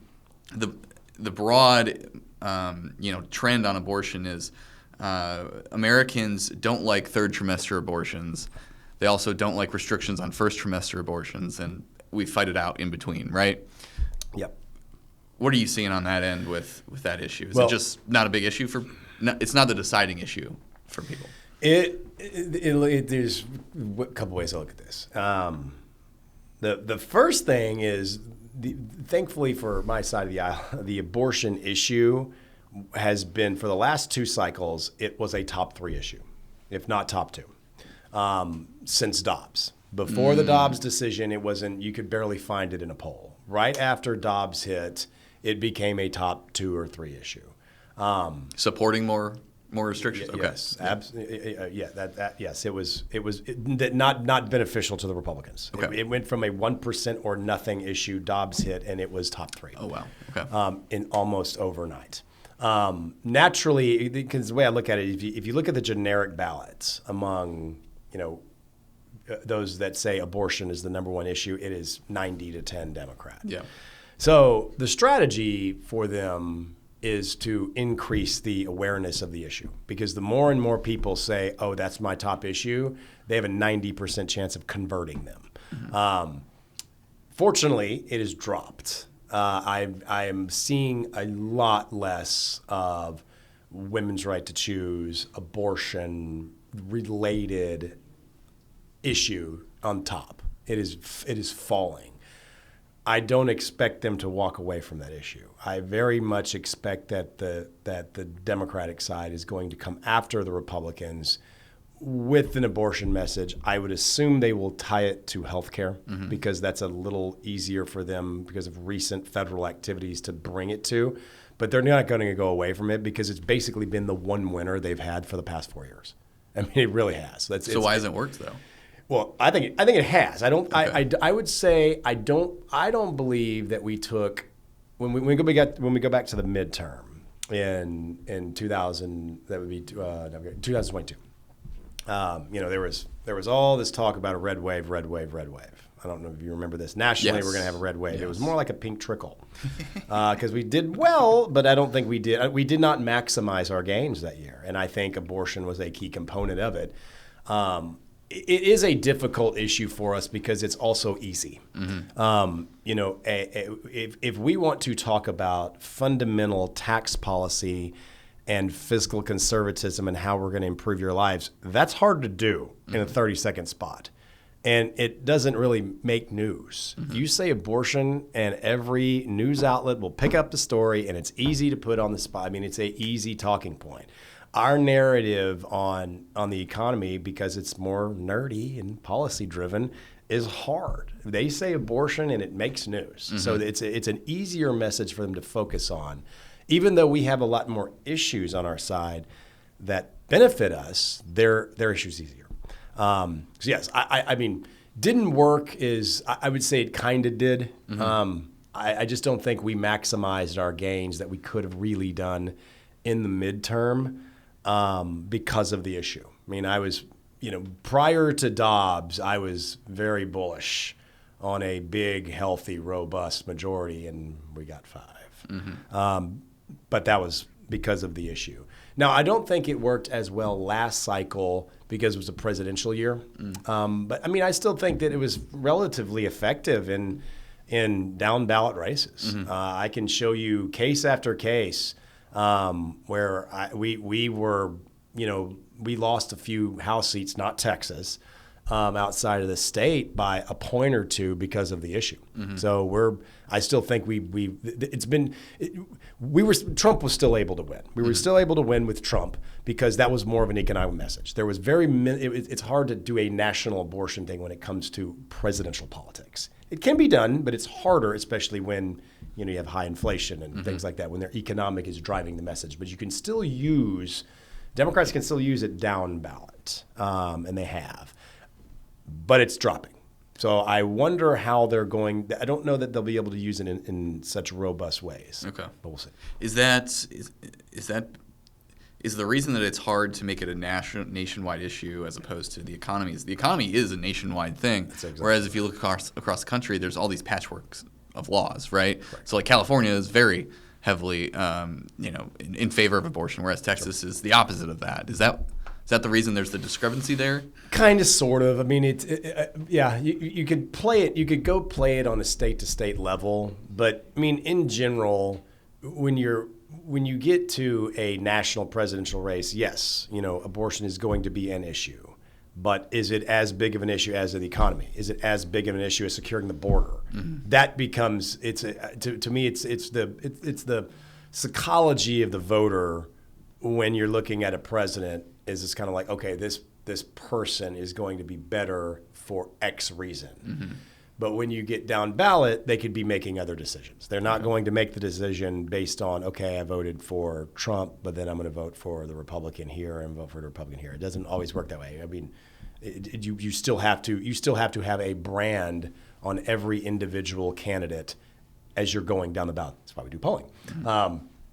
broad trend on abortion is Americans don't like third trimester abortions. They also don't like restrictions on first trimester abortions, and we fight it out in between, right? Yep. What are you seeing on that end with that issue? Is it just not a big issue it's not the deciding issue for people? There's a couple ways to look at this. The first thing is, thankfully for my side of the aisle, the abortion issue has been, for the last two cycles, it was a top three issue, if not top two, since Dobbs. Before the Dobbs decision, it wasn't. You could barely find it in a poll. Right after Dobbs hit, it became a top two or three issue. Supporting more restrictions. Okay. Yes, yes. It was not beneficial to the Republicans. Okay. It went from a 1% or nothing issue. Dobbs hit, and it was top three. Oh wow. Okay. In almost overnight. Naturally, because the way I look at it, if you look at the generic ballots among those that say abortion is the number one issue, it is 90-10 Democrat. Yeah. So the strategy for them is to increase the awareness of the issue, because the more and more people say, oh, that's my top issue, they have a 90% chance of converting them. Mm-hmm. Fortunately, it has dropped. I am seeing a lot less of women's right to choose, abortion-related issue on top. It is falling. I don't expect them to walk away from that issue. I very much expect that the Democratic side is going to come after the Republicans with an abortion message. I would assume they will tie it to health care, because that's a little easier for them because of recent federal activities to bring it to. But they're not going to go away from it, because it's basically been the one winner they've had for the past 4 years. I mean, it really has. So why hasn't it worked though? Well, I think it has. I don't. Okay. I would say I don't believe that we took when we go back to the midterm in 2000. That would be 2022. There was there was all this talk about a red wave, red wave, red wave. I don't know if you remember this. Nationally, Yes. we're going to have a red wave. Yes. It was more like a pink trickle because we did well, but I don't think we did. We did not maximize our gains that year, and I think abortion was a key component of it. It is a difficult issue for us because it's also easy. If we want to talk about fundamental tax policy and fiscal conservatism and how we're going to improve your lives, that's hard to do in a 30-second spot. And it doesn't really make news. You say abortion, and every news outlet will pick up the story, and it's easy to put on the spot. I mean, it's an easy talking point. Our narrative on the economy, because it's more nerdy and policy driven, is hard. They say abortion, and it makes news. So it's an easier message for them to focus on. Even though we have a lot more issues on our side that benefit us, their issues easier. So yes, I mean, didn't work is, I would say it kind of did. I just don't think we maximized our gains that we could have really done in the midterm because of the issue. I mean, I was, prior to Dobbs, I was very bullish on a big, healthy, robust majority, and we got 5. But that was because of the issue. Now, I don't think it worked as well last cycle because it was a presidential year. But I mean, I still think that it was relatively effective in down ballot races. I can show you case after case where we were, we lost a few House seats, not Texas, outside of the state by a point or two because of the issue. So I still think Trump was still able to win. We were still able to win with Trump because that was more of an economic message. There was it's hard to do a national abortion thing when it comes to presidential politics. It can be done, but it's harder, especially when you have high inflation and things like that, when their economic is driving the message. But you can still Democrats can still use it down ballot, and they have. But it's dropping. So I wonder how they're going. I don't know that they'll be able to use it in such robust ways. Okay. But we'll see. Is the reason that it's hard to make it a nationwide issue as opposed to the economy is the economy is a nationwide thing. Exactly. Whereas if you look across the country, there's all these patchworks of laws, right? So like California is very heavily, in favor of abortion, whereas Texas is the opposite of that. Is that the reason there's the discrepancy there? Kind of, sort of. I mean, you could play it. You could go play it on a state-to-state level. But, I mean, in general, when you get to a national presidential race, yes, abortion is going to be an issue. But is it as big of an issue as the economy? Is it as big of an issue as securing the border? That becomes to me it's the psychology of the voter when you're looking at a president. Is it's kind of like, okay, this person is going to be better for X reason. But when you get down ballot, they could be making other decisions. They're not going to make the decision based on, okay, I voted for Trump, but then I'm going to vote for the Republican here and vote for the Republican here. It doesn't always work that way. I mean, you still have to have a brand on every individual candidate as you're going down the ballot. That's why we do polling,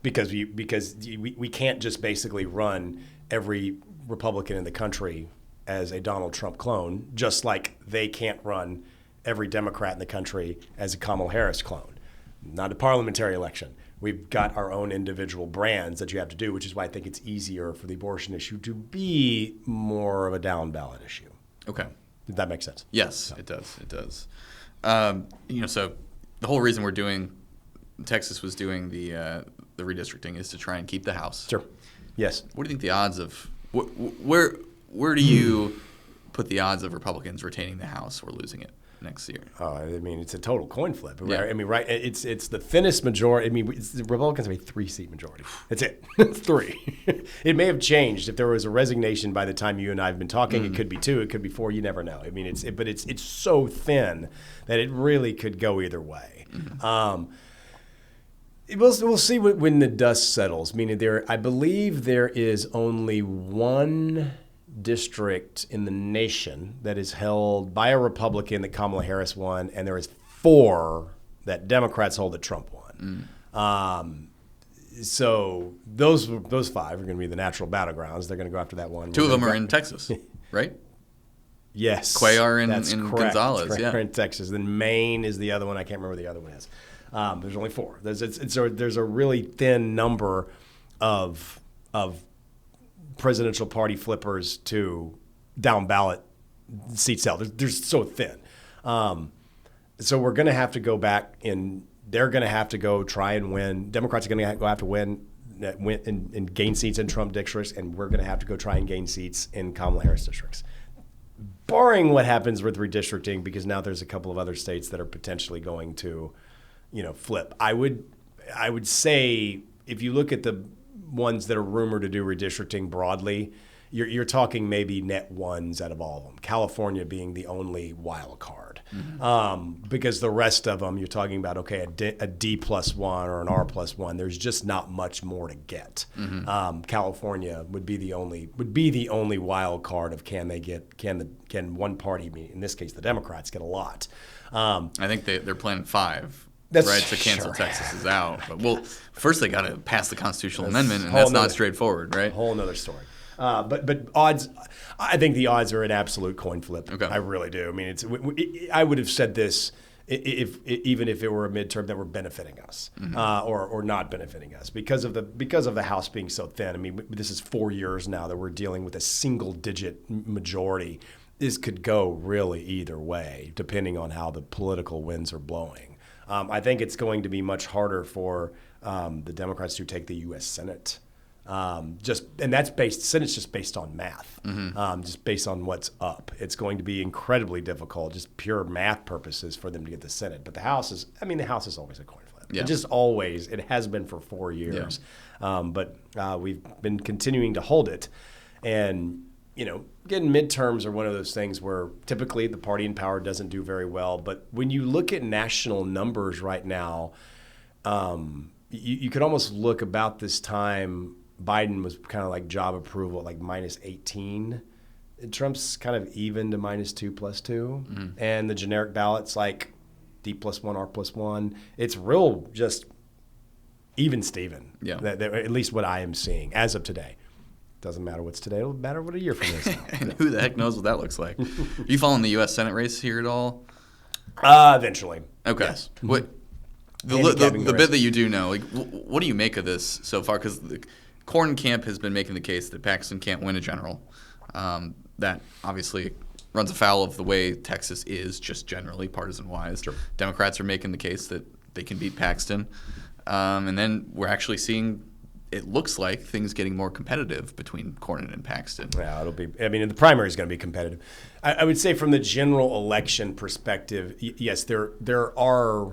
because we can't just basically run every Republican in the country as a Donald Trump clone, just like they can't run every Democrat in the country as a Kamala Harris clone. Not a parliamentary election. We've got our own individual brands that you have to do, which is why I think it's easier for the abortion issue to be more of a down ballot issue. Okay. Did that make sense? Yes, it does. It does. So the whole reason Texas was doing the redistricting is to try and keep the House. Sure. Yes. What do you think the odds of where do you put the odds of Republicans retaining the House or losing it next year? I mean, it's a total coin flip. Yeah. I mean, right? It's the thinnest majority. I mean, the Republicans have a 3-seat majority. That's it. It's 3. It may have changed if there was a resignation by the time you and I have been talking. It could be 2. It could be 4. You never know. I mean, it's so thin that it really could go either way. We'll see when the dust settles. Meaning, I believe there is only one district in the nation that is held by a Republican that Kamala Harris won, and there is 4 that Democrats hold that Trump won. So those 5 are going to be the natural battlegrounds. They're going to go after that one. 2 of them are in Texas, right? Yes. Cuellar That's and correct. Gonzalez. That's Yeah. in Texas. Then Maine is the other one. I can't remember the other one is. There's only 4. There's a really thin number of presidential party flippers to down ballot seats out. They're so thin. So we're going to have to go back and they're going to have to go try and win. Democrats are going to have to win and gain seats in Trump districts, and we're going to have to go try and gain seats in Kamala Harris districts. Barring what happens with redistricting, because now there's a couple of other states that are potentially going to, flip. I would say if you look at the ones that are rumored to do redistricting broadly, you're talking maybe net ones out of all of them. California being the only wild card, because the rest of them you're talking about a D+1 or an R+1. There's just not much more to get. California would be the only wild card of can one party, in this case the Democrats, get a lot. I think they're planning 5. That's right, to cancel sure. Texas is out. But first they got to pass the constitutional amendment, and that's not straightforward, right? Whole another story. But odds, I think the odds are an absolute coin flip. Okay. I really do. I mean, I would have said this even if it were a midterm that were benefiting us, or not benefiting us because of the House being so thin. I mean, this is 4 years now that we're dealing with a single-digit majority. This could go really either way, depending on how the political winds are blowing. I think it's going to be much harder for the Democrats to take the U.S. Senate. Senate's just based on math, just based on what's up. It's going to be incredibly difficult, just pure math purposes, for them to get the Senate. But the House is always a coin flip. Yeah. It has been for 4 years. Yeah. But we've been continuing to hold it. And, again, midterms are one of those things where typically the party in power doesn't do very well. But when you look at national numbers right now, you could almost look about this time. Biden was kind of like job approval at like -18. Trump's kind of even to -2 +2. And the generic ballot's like D+1, R+1. It's real just even Steven. Yeah. At least what I am seeing as of today. Doesn't matter what's today. It'll matter what a year from now is. And who the heck knows what that looks like? Are you following the U.S. Senate race here at all? Eventually. Okay. Yes. What the bit that you do know, like, what do you make of this so far? Because the Cornyn camp has been making the case that Paxton can't win a general. That obviously runs afoul of the way Texas is, just generally partisan-wise. Sure. Democrats are making the case that they can beat Paxton. And then we're actually seeing, it looks like, things getting more competitive between Cornyn and Paxton. Yeah, the primary is going to be competitive. I would say from the general election perspective, yes, there are.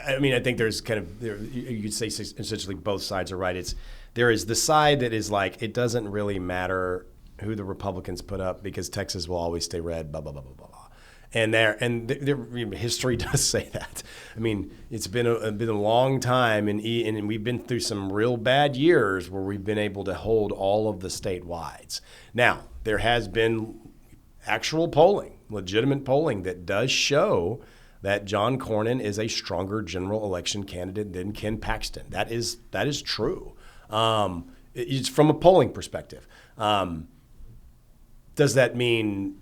I mean, I think there's kind of, you could say essentially both sides are right. There is the side that is like, it doesn't really matter who the Republicans put up because Texas will always stay red, blah, blah, blah, blah, blah. And history does say that. I mean, it's been a long time, and we've been through some real bad years where we've been able to hold all of the statewides. Now, there has been actual polling, legitimate polling, that does show that John Cornyn is a stronger general election candidate than Ken Paxton. That is true. It's from a polling perspective. Does that mean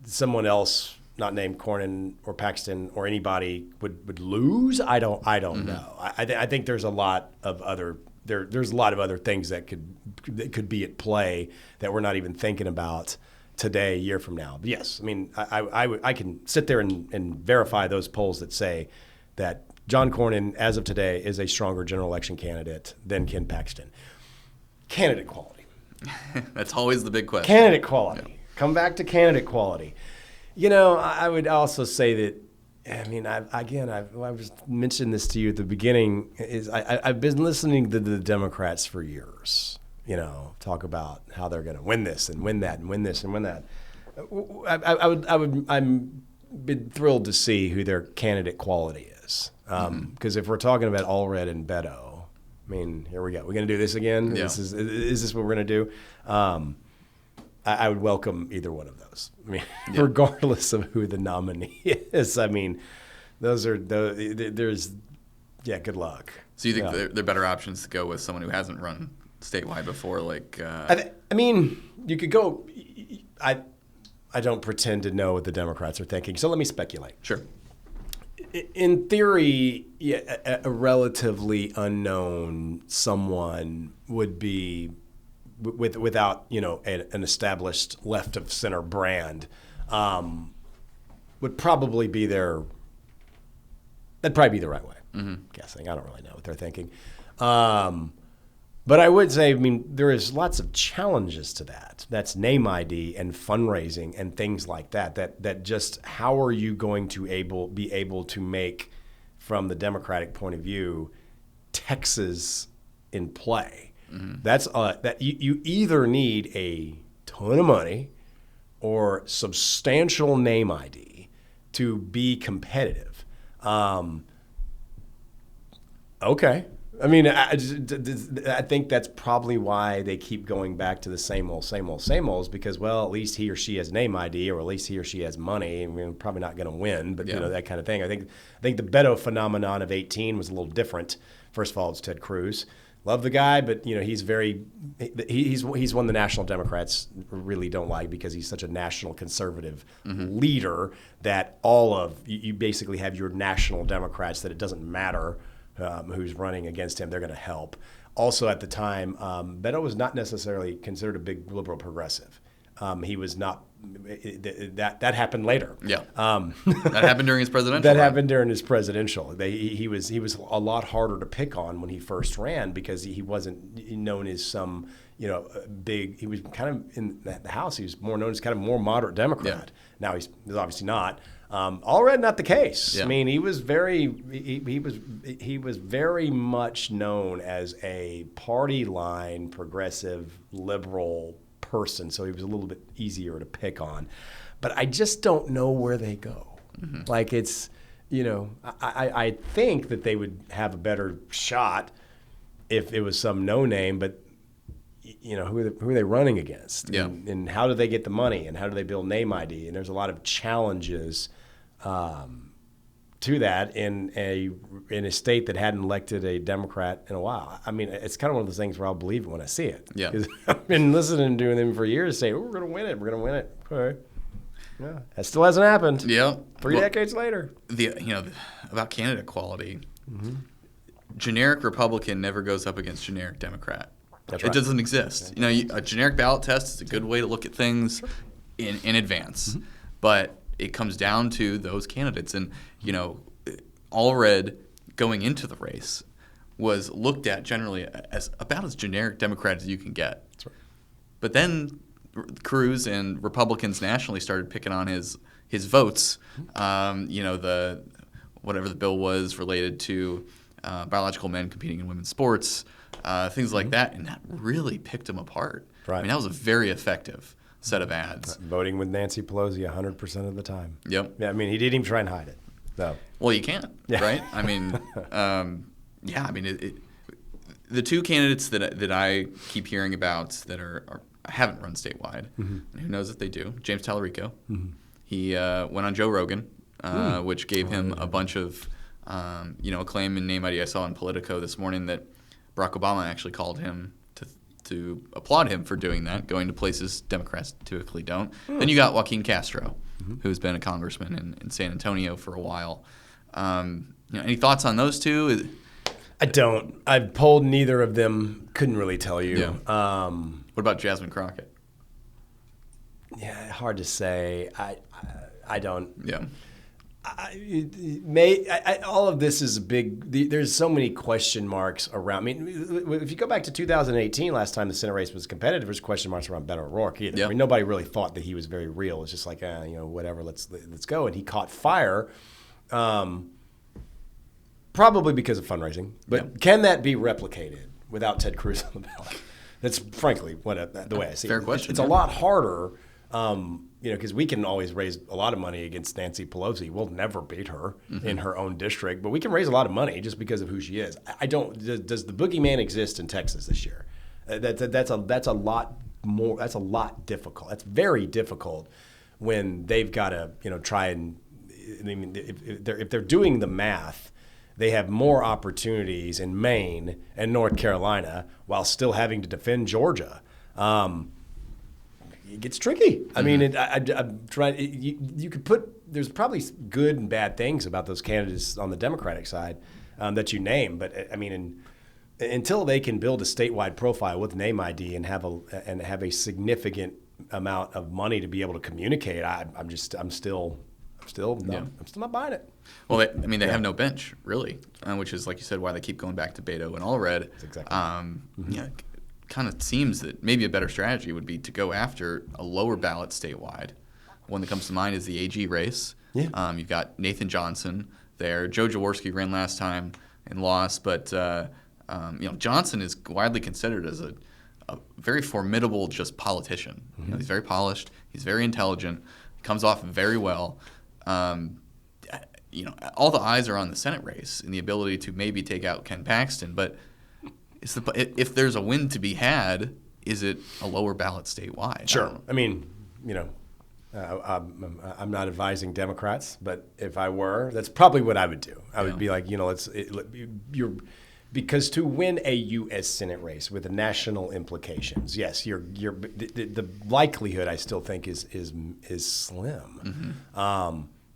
someone else, not named Cornyn or Paxton or anybody, would lose? I don't know. I think there's a lot of other there's a lot of other things that could be at play that we're not even thinking about today, a year from now. But yes, I mean, I can sit there and verify those polls that say that John Cornyn, as of today, is a stronger general election candidate than Ken Paxton. Candidate quality. That's always the big question. Candidate quality. Yeah. Come back to candidate quality. I would also say that, I mean, I was mentioning this to you at the beginning, is I've been listening to the Democrats for years, talk about how they're going to win this and win that and win this and win that. I'm been thrilled to see who their candidate quality is. Because if we're talking about Allred and Beto, I mean, here we go. We're going to do this again? Yeah. Is this what we're going to do? I would welcome either one of those. I mean, regardless of who the nominee is. I mean, good luck. So you think they're better options to go with someone who hasn't run statewide before? Like, I mean, you could go. pretend to know what the Democrats are thinking. So let me speculate. Sure. In theory, yeah, a relatively unknown someone would be without an established left of center brand would probably be their. That'd probably be the right way. Guessing. I don't really know what they're thinking. But I would say, there is lots of challenges to that. That's name ID and fundraising and things like that. That just how are you going to be able to make, from the Democratic point of view, Texas in play? That's that you either need a ton of money or substantial name ID to be competitive. Okay. I think that's probably why they keep going back to the same old, because, well, at least he or she has name ID, or at least he or she has money. We're probably not going to win, but that kind of thing. I think the Beto phenomenon of 2018 was a little different. First of all, it's Ted Cruz. Love the guy, but he's one the National Democrats really don't like, because he's such a national conservative leader that you basically have your national Democrats that it doesn't matter who's running against him, they're going to help. Also, at the time, Beto was not necessarily considered a big liberal progressive. He was not. That happened later. Yeah. That happened during his presidential. That happened during his presidential. He was a lot harder to pick on when he first ran, because he wasn't known as some big. He was kind of in the House. He was more known as kind of more moderate Democrat. Yeah. Now he's obviously not. Already not the case. Yeah. He was he was very much known as a party line progressive liberal person, so he was a little bit easier to pick on. But I just don't know where they go. Like, it's I think that they would have a better shot if it was some no name, but who are they running against? Yeah. And how do they get the money, and how do they build name ID? And there's a lot of challenges to that in a state that hadn't elected a Democrat in a while. It's kind of one of those things where I'll believe it when I see it. Yeah. Because I've been listening to them for years say, we're going to win it. We're going to win it. Okay. Yeah. That still hasn't happened. Yeah. 3 decades later. About candidate quality, generic Republican never goes up against generic Democrat. That's right. It doesn't exist. A generic ballot test is a good way to look at things in advance. But it comes down to those candidates. And, Allred going into the race was looked at generally as about as generic Democrat as you can get. That's right. But then Cruz and Republicans nationally started picking on his votes. The whatever the bill was related to biological men competing in women's sports, things like that. And that really picked him apart. Right. That was a very effective set of ads. Voting with Nancy Pelosi 100% of the time. Yep. Yeah, he didn't even try and hide it. So. Well, you can't, right? The two candidates that I keep hearing about that haven't run statewide, and who knows if they do, James Tallarico. He went on Joe Rogan, which gave him a bunch of acclaim and name ID. I saw on Politico this morning that Barack Obama actually called him to applaud him for doing that, going to places Democrats typically don't. Then you got Joaquin Castro, who's been a congressman in San Antonio for a while. Any thoughts on those two? I don't. I've polled neither of them. Couldn't really tell you. Yeah. What about Jasmine Crockett? Yeah, hard to say. I don't. Yeah. All of this is a big. There's so many question marks around. If you go back to 2018, last time the Senate race was competitive, there's question marks around Beto O'Rourke either. Yep. Nobody really thought that he was very real. It's just like, whatever. Let's go. And he caught fire, probably because of fundraising. But can that be replicated without Ted Cruz on the ballot? That's frankly the way I see it. Fair question. It's a lot harder. Because we can always raise a lot of money against Nancy Pelosi. We'll never beat her in her own district, but we can raise a lot of money just because of who she is. Does the boogeyman exist in Texas this year? That's a lot more. That's a lot difficult. That's very difficult when they've got to try and. If they're doing the math, they have more opportunities in Maine and North Carolina while still having to defend Georgia. it gets tricky. I mean, I'm trying. You could put. There's probably good and bad things about those candidates on the Democratic side that you name, but I mean, until they can build a statewide profile with name ID and have a significant amount of money to be able to communicate, I'm still not buying it. Well, they have no bench really, which is, like you said, why they keep going back to Beto and Allred. That's exactly. Yeah, kind of seems that maybe a better strategy would be to go after a lower ballot statewide. One that comes to mind is the AG race. Yeah. You've got Nathan Johnson there. Joe Jaworski ran last time and lost, but Johnson is widely considered as a very formidable just politician. He's very polished. He's very intelligent. He comes off very well. All the eyes are on the Senate race and the ability to maybe take out Ken Paxton, but if there's a win to be had, is it a lower ballot statewide? Sure. I mean, I'm not advising Democrats, but if I were, that's probably what I would do. I would be like, because to win a U.S. Senate race with the national implications, yes, the likelihood I still think is slim,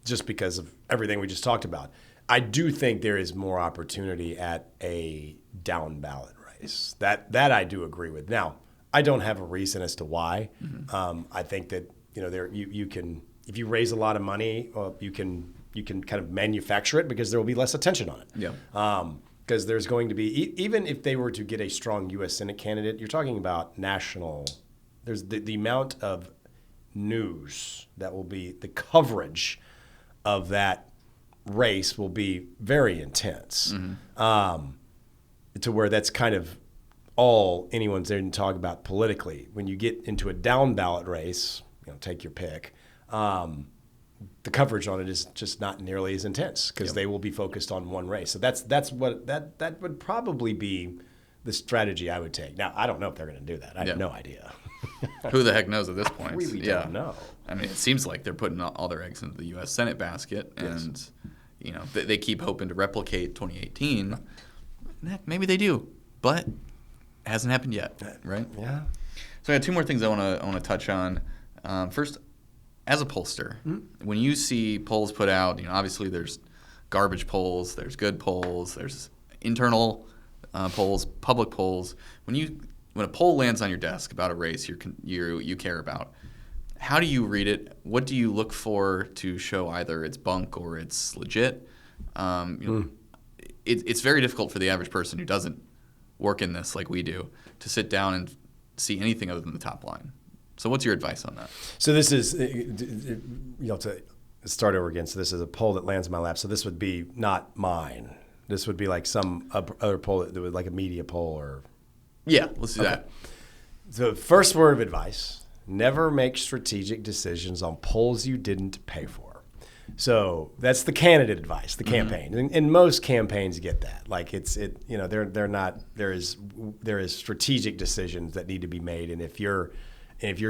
just because of everything we just talked about. I do think there is more opportunity at a down ballot race. That I do agree with. Now, I don't have a reason as to why. I think that you can, if you raise a lot of money, you can kind of manufacture it because there will be less attention on it. Yeah. Because there's going to be, even if they were to get a strong U.S. Senate candidate, you're talking about national. There's the amount of news that will be, the coverage of that race will be very intense, to where that's kind of all anyone's there to talk about politically. When you get into a down ballot race, take your pick, the coverage on it is just not nearly as intense because they will be focused on one race. So that would probably be the strategy I would take. Now, I don't know if they're going to do that. I have no idea. Who the heck knows at this point? I really don't know. I mean, it seems like they're putting all their eggs into the U.S. Senate basket, and they keep hoping to replicate 2018. Heck, maybe they do, but it hasn't happened yet, right? Yeah. So I got two more things I want to touch on. First, as a pollster, when you see polls put out, obviously there's garbage polls, there's good polls, there's internal polls, public polls. When a poll lands on your desk about a race you care about, how do you read it? What do you look for to show either it's bunk or it's legit? It's very difficult for the average person who doesn't work in this like we do to sit down and see anything other than the top line. So what's your advice on that? So this is, to start over again, so this is a poll that lands in my lap. So this would be not mine. This would be like some other poll that would, like a media poll or... Yeah, let's do that. So first word of advice, never make strategic decisions on polls you didn't pay for. So that's the candidate advice, the campaign. And most campaigns get that. Like they're not, there is strategic decisions that need to be made. And if you're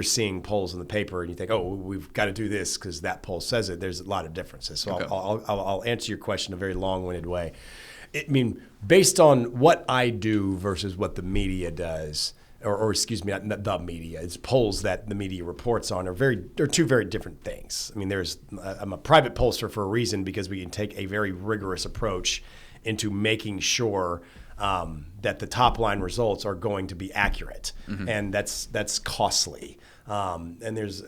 seeing polls in the paper and you think, oh, we've got to do this because that poll says it, there's a lot of differences. So I'll answer your question in a very long-winded way. I mean, based on what I do versus what the media does, or excuse me, not the media, it's polls that the media reports on are two very different things. I mean, I'm a private pollster for a reason because we can take a very rigorous approach into making sure that the top line results are going to be accurate, and that's costly. And there's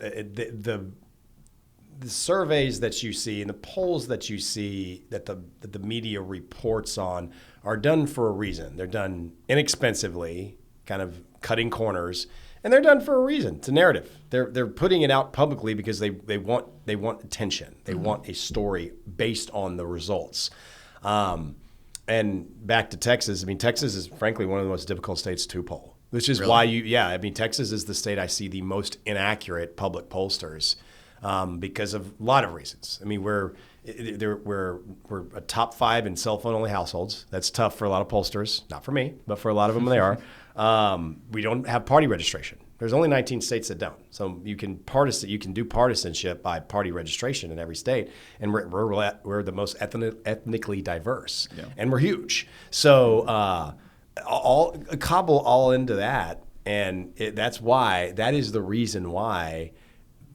the surveys that you see and the polls that you see that the media reports on are done for a reason. They're done inexpensively, kind of cutting corners, and they're done for a reason. It's a narrative. They're putting it out publicly because they want attention. They want a story based on the results. And back to Texas. I mean, Texas is frankly one of the most difficult states to poll, which is why Texas is the state I see the most inaccurate public pollsters because of a lot of reasons. I mean, we're a top 5 in cell phone only households. That's tough for a lot of pollsters, not for me, but for a lot of them they are. We don't have party registration. There's only 19 states that don't. So you can do partisanship by party registration in every state, and we're the most ethnically diverse, and we're huge. So cobble all into that, And that is the reason why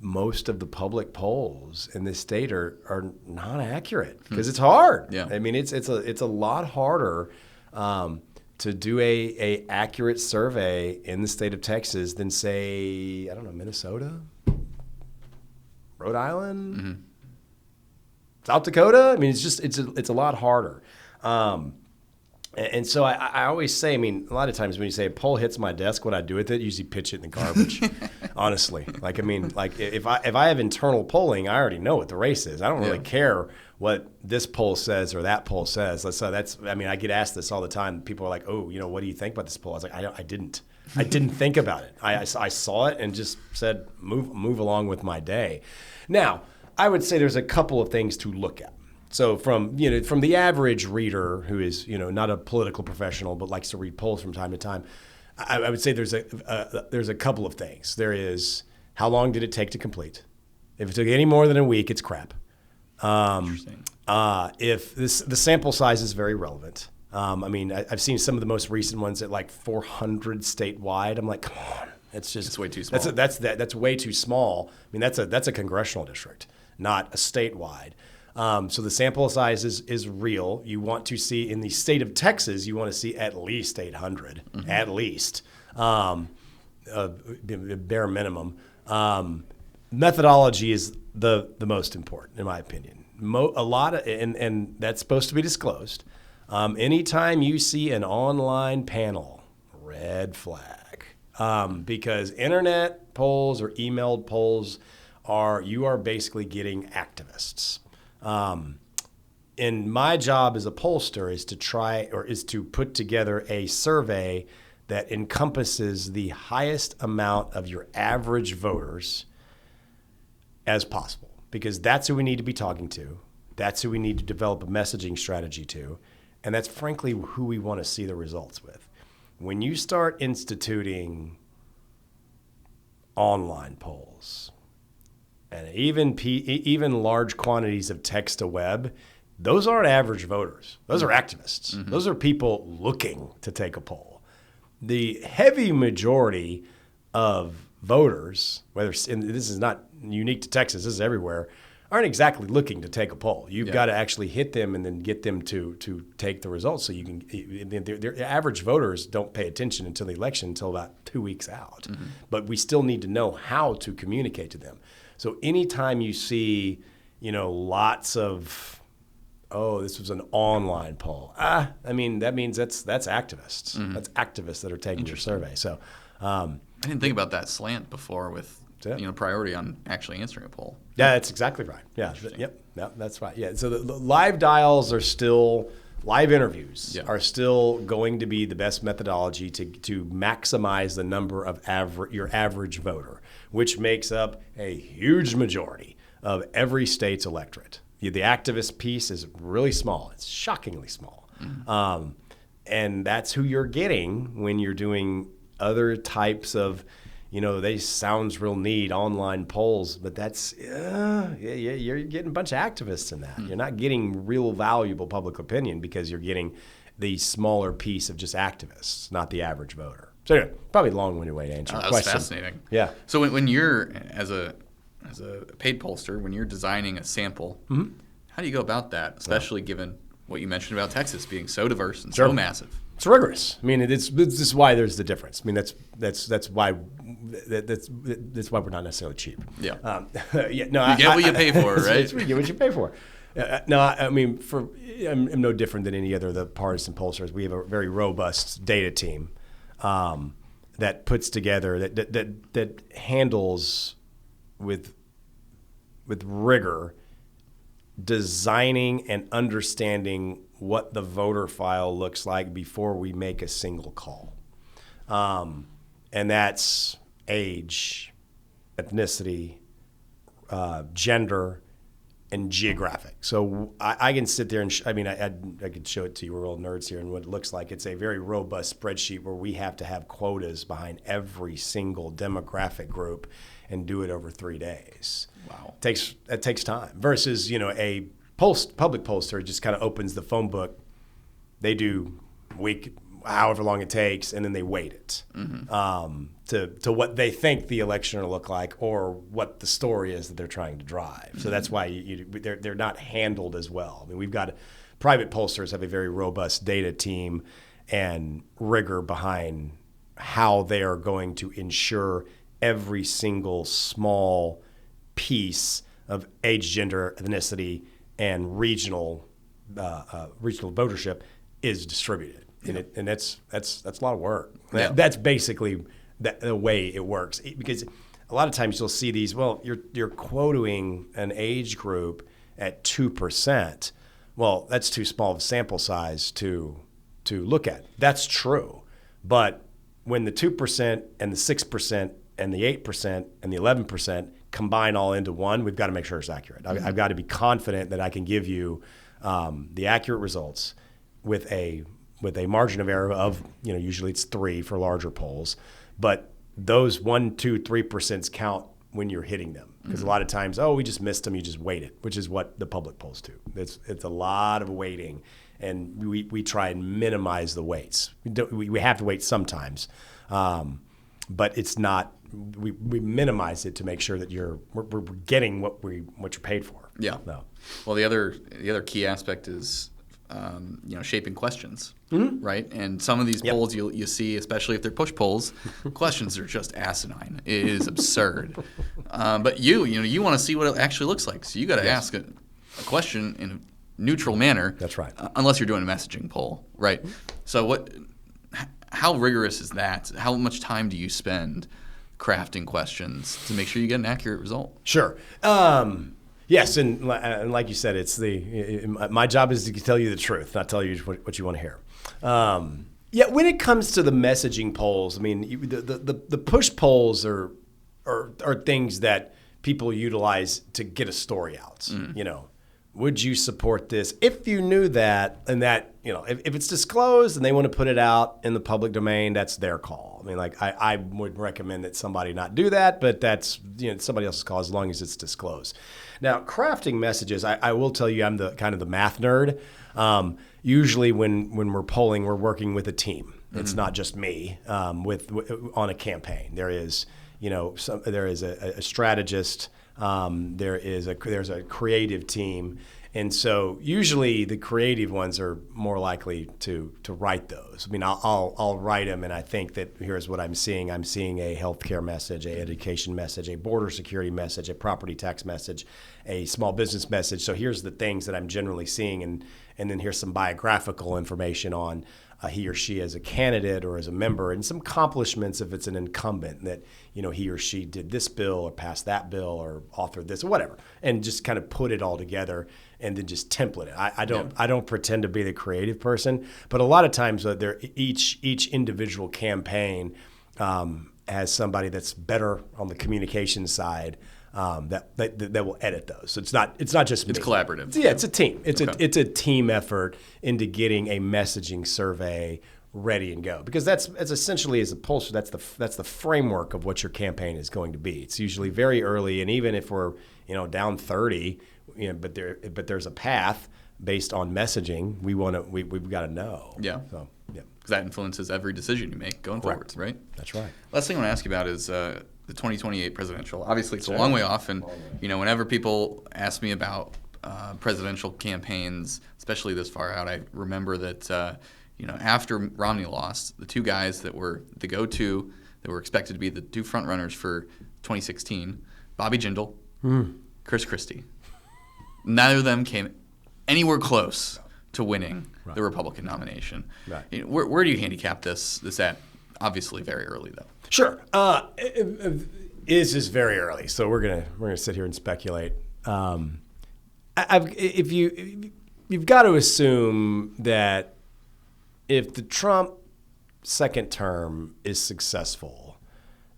most of the public polls in this state are not accurate, because it's hard. Yeah. I mean, it's a lot harder to do a accurate survey in the state of Texas than, say, I don't know, Minnesota, Rhode Island, South Dakota. I mean, it's a lot harder. And so I always say, I mean, a lot of times when you say a poll hits my desk, what I do with it, usually pitch it in the garbage. Honestly, like, I mean, like if I have internal polling, I already know what the race is. I don't really care what this poll says or that poll says. So I mean, I get asked this all the time. People are like, oh, what do you think about this poll? I was like, I didn't think about it. I saw it and just said, move along with my day. Now, I would say there's a couple of things to look at. So from the average reader who is not a political professional but likes to read polls from time to time, I would say there's a couple of things. There is, how long did it take to complete? If it took any more than a week, it's crap. Interesting. If the sample size is very relevant. I mean, I've seen some of the most recent ones at like 400 statewide. I'm like, come on, it's way too small. That's way too small. I mean, that's a congressional district, not a statewide. So the sample size is real. You want to see, in the state of Texas, you want to see at least 800, at least, bare minimum. Methodology is the most important, in my opinion. And that's supposed to be disclosed. Anytime you see an online panel, red flag, because internet polls or emailed polls you are basically getting activists. And my job as a pollster is to put together a survey that encompasses the highest amount of your average voters as possible, because that's who we need to be talking to. That's who we need to develop a messaging strategy to. And that's frankly who we want to see the results with. When you start instituting online polls, and even large quantities of text to web, those aren't average voters. Those are activists. Mm-hmm. Those are people looking to take a poll. The heavy majority of voters, and this is not unique to Texas, this is everywhere, aren't exactly looking to take a poll. You've got to actually hit them and then get them to take the results. So you can. Their average voters don't pay attention until the election, until about 2 weeks out. Mm-hmm. But we still need to know how to communicate to them. So anytime you see, lots of, this was an online poll. I mean, that means that's activists. Mm-hmm. That's activists that are taking your survey. So I didn't think about that slant before with priority on actually answering a poll. Yeah, that's exactly right. Yeah. Yep. That's right. Yeah. So the live dials are still. Live interviews are still going to be the best methodology to maximize the number of your average voter, which makes up a huge majority of every state's electorate. The activist piece is really small. It's shockingly small. Mm-hmm. And that's who you're getting when you're doing other types of, they sounds real neat, online polls, but that's, you're getting a bunch of activists in that. Mm-hmm. You're not getting real valuable public opinion because you're getting the smaller piece of just activists, not the average voter. So anyway, probably a long-winded way to answer your question. That's fascinating. Yeah. So when you're, as a paid pollster, when you're designing a sample, mm-hmm. how do you go about that, especially given what you mentioned about Texas being so diverse and so massive? It's rigorous. I mean, this is why there's the difference. I mean, that's why we're not necessarily cheap. Yeah. You get what you pay for, right? You get what you pay for. No, I mean, I'm no different than any other of the partisan pollsters. We have a very robust data team that puts together that handles with rigor designing and understanding what the voter file looks like before we make a single call. And that's age, ethnicity, gender, and geographic. So I can sit there and I could show it to you, we're all nerds here, and what it looks like. It's a very robust spreadsheet where we have to have quotas behind every single demographic group and do it over 3 days. Wow. It takes time versus, a public pollster just kind of opens the phone book. They do week however long it takes, and then they weight it to what they think the election will look like or what the story is that they're trying to drive. So that's why they're not handled as well. I mean, we've got private pollsters have a very robust data team and rigor behind how they are going to ensure every single small piece of age, gender, ethnicity, and regional votership is distributed. And that's a lot of work. Yeah. That's basically the way it works. Because a lot of times you'll see these, well, you're quoting an age group at 2%. Well, that's too small of a sample size to look at. That's true. But when the 2% and the 6% and the 8% and the 11% combine all into one, we've got to make sure it's accurate. I've got to be confident that I can give you the accurate results with a margin of error of, usually it's 3 for larger polls, but those 1, 2, 3% count when you're hitting them. Because a lot of times, we just missed them, you just weight it, which is what the public polls do. It's a lot of weighting, and we try and minimize the weights. We have to weight sometimes, but it's not. We minimize it to make sure that we're getting what you're paid for. Yeah. No. Well, the other key aspect is shaping questions, right? And some of these polls you see, especially if they're push polls, questions are just asinine. It is absurd. But you want to see what it actually looks like, so you got to ask a question in a neutral manner. That's right. Unless you're doing a messaging poll, right? So how rigorous is that? How much time do you spend crafting questions to make sure you get an accurate result? Sure. Yes, and like you said, my job is to tell you the truth, not tell you what you want to hear. When it comes to the messaging polls, I mean, the push polls are things that people utilize to get a story out. Would you support this if you knew that, and that if it's disclosed and they want to put it out in the public domain, that's their call. I mean, like I would recommend that somebody not do that, but that's somebody else's call as long as it's disclosed. Now, crafting messages, I will tell you, I'm the kind of the math nerd. Usually, when we're polling, we're working with a team. It's not just me on a campaign. There is there is a strategist. There's a creative team. And so usually the creative ones are more likely to write those. I mean, I'll write them, and I think that here's what I'm seeing. I'm seeing a healthcare message, a education message, a border security message, a property tax message, a small business message. So here's the things that I'm generally seeing, and then here's some biographical information on he or she as a candidate or as a member, and some accomplishments if it's an incumbent that he or she did this bill or passed that bill or authored this or whatever, and just kind of put it all together and then just template it. I don't pretend to be the creative person, but a lot of times each individual campaign has somebody that's better on the communication side. That will edit those. So it's not just me. It's collaborative. Yeah, it's a team. It's a team effort into getting a messaging survey ready and go, because that's essentially, as a pollster, that's the framework of what your campaign is going to be. It's usually very early, and even if we're down 30, but there's a path based on messaging. We've got to know. Yeah. So yeah, because that influences every decision you make going forward, right? That's right. Last thing I want to ask you about is the 2028 presidential. Obviously, it's a long way off, and whenever people ask me about presidential campaigns, especially this far out, I remember that after Romney lost, the two guys that were the go-to, that were expected to be the two front runners for 2016, Bobby Jindal, Chris Christie. Neither of them came anywhere close to winning the Republican nomination. Right. Where do you handicap this at? Obviously, very early though. Sure, is just very early. So we're gonna sit here and speculate. You've got to assume that if the Trump second term is successful,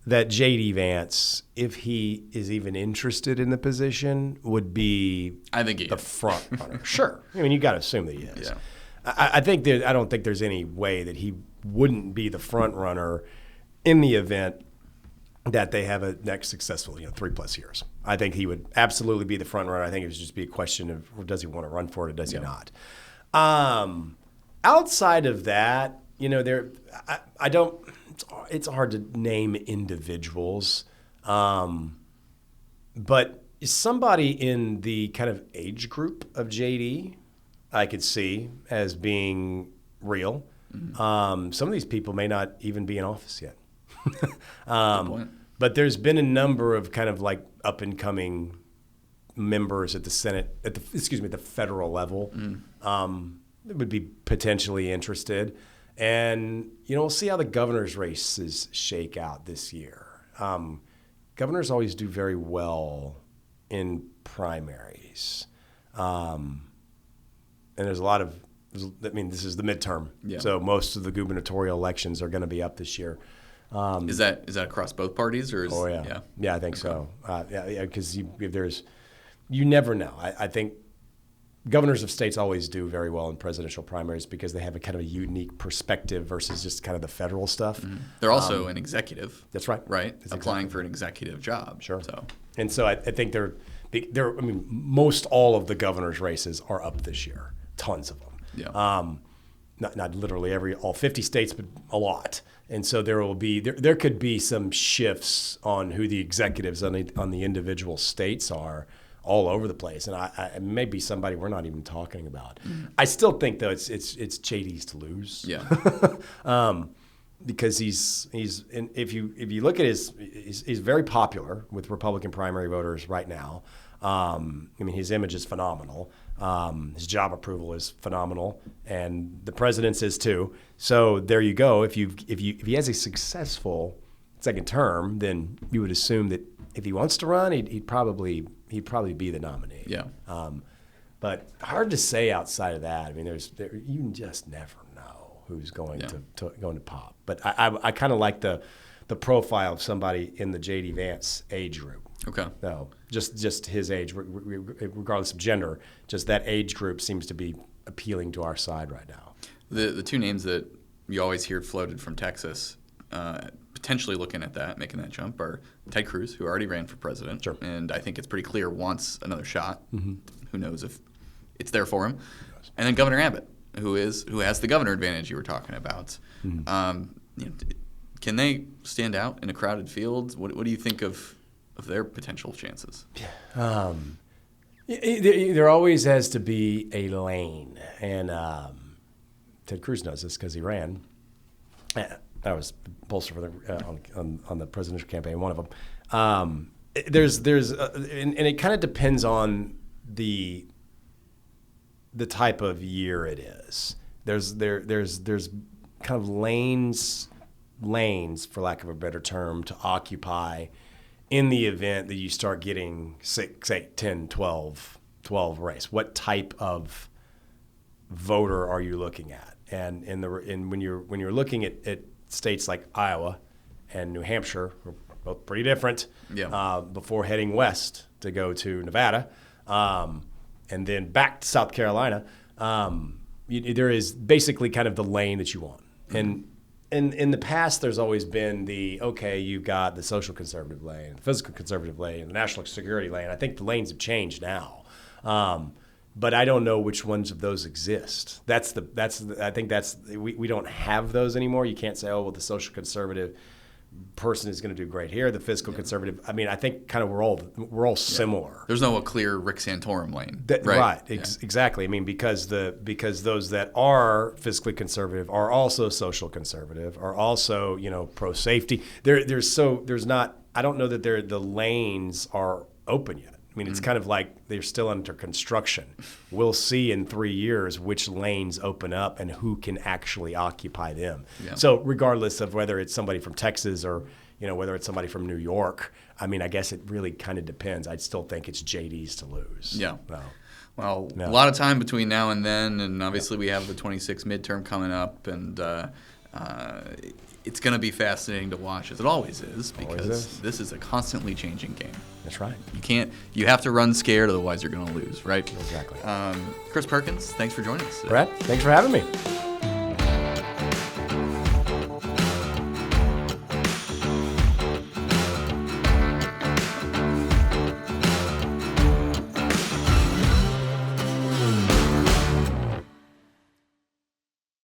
that J.D. Vance, if he is even interested in the position, would be the front runner. Sure. I mean, you got to assume that he is. Yeah. I don't think there's any way that he wouldn't be the front runner in the event that they have a next successful 3+ years. I think he would absolutely be the front runner. I think it would just be a question of, does he want to run for it or does he not? Outside of that, I don't. It's hard to name individuals, but somebody in the kind of age group of JD, I could see as being real. Mm-hmm. Some of these people may not even be in office yet. Good point. But there's been a number of kind of like up and coming members at the Senate, at the federal level, that would be potentially interested. And, we'll see how the governor's races shake out this year. Governors always do very well in primaries. And there's a lot of, this is the midterm. Yeah. So most of the gubernatorial elections are going to be up this year. Is that across both parties? Or Yeah, I think so. Because you never know. I think governors of states always do very well in presidential primaries because they have a kind of a unique perspective versus just kind of the federal stuff. Mm-hmm. They're also an executive. That's right. Right? That's applying for an executive job. Sure. So I think most all of the governor's races are up this year. Tons of them. Yeah. Not literally all 50 states, but a lot. And so there could be some shifts on who the executives on the individual states are all over the place, and I may be somebody we're not even talking about. Mm-hmm. I still think though it's JD's to lose. Yeah. Because if you look at he's very popular with Republican primary voters right now. His image is phenomenal. His job approval is phenomenal, and the president's is too. So there you go. If he has a successful second term, then you would assume that if he wants to run, he'd probably be the nominee. Yeah. But hard to say outside of that. You just never know who's going to pop. But I kind of like the profile of somebody in the J.D. Vance age group. Okay. No, just his age, regardless of gender, just that age group seems to be appealing to our side right now. The two names that you always hear floated from Texas, potentially looking at that, making that jump, are Ted Cruz, who already ran for president, sure, and I think it's pretty clear wants another shot. Mm-hmm. Who knows if it's there for him? And then Governor Abbott, who has the governor advantage you were talking about. Mm-hmm. Can they stand out in a crowded field? What do you think of their potential chances? There always has to be a lane, and Ted Cruz knows this because he ran. I was pollster for on the presidential campaign, one of them. And it kind of depends on the type of year it is. There's kind of lanes, for lack of a better term, to occupy in the event that you start getting 6, 8, 10, 12 race. What type of voter are you looking at? And when you're looking at states like Iowa and New Hampshire, are both pretty different. Yeah. Before heading west to go to Nevada, and then back to South Carolina, there is basically kind of the lane that you want. Mm-hmm. And in the past, there's always been you've got the social conservative lane, the fiscal conservative lane, the national security lane. I think the lanes have changed now. But I don't know which ones of those exist. I think we don't have those anymore. You can't say, the social conservative person is going to do great here. The fiscal conservative. I think kind of we're all similar. There's no clear Rick Santorum lane. Right. Exactly. Because those that are fiscally conservative are also social conservative, are also pro safety. There's not. I don't know that the lanes are open yet. It's kind of like they're still under construction. We'll see in 3 years which lanes open up and who can actually occupy them. Yeah. So regardless of whether it's somebody from Texas or whether it's somebody from New York, I guess it really kind of depends. I'd still think it's JD's to lose. Yeah. Well, a lot of time between now and then, and obviously we have the 26 midterm coming up, and it's going to be fascinating to watch, as it always is, because this is a constantly changing game. That's right. You have to run scared, otherwise you're going to lose, right? Exactly. Chris Perkins, thanks for joining us today. Brett, thanks for having me.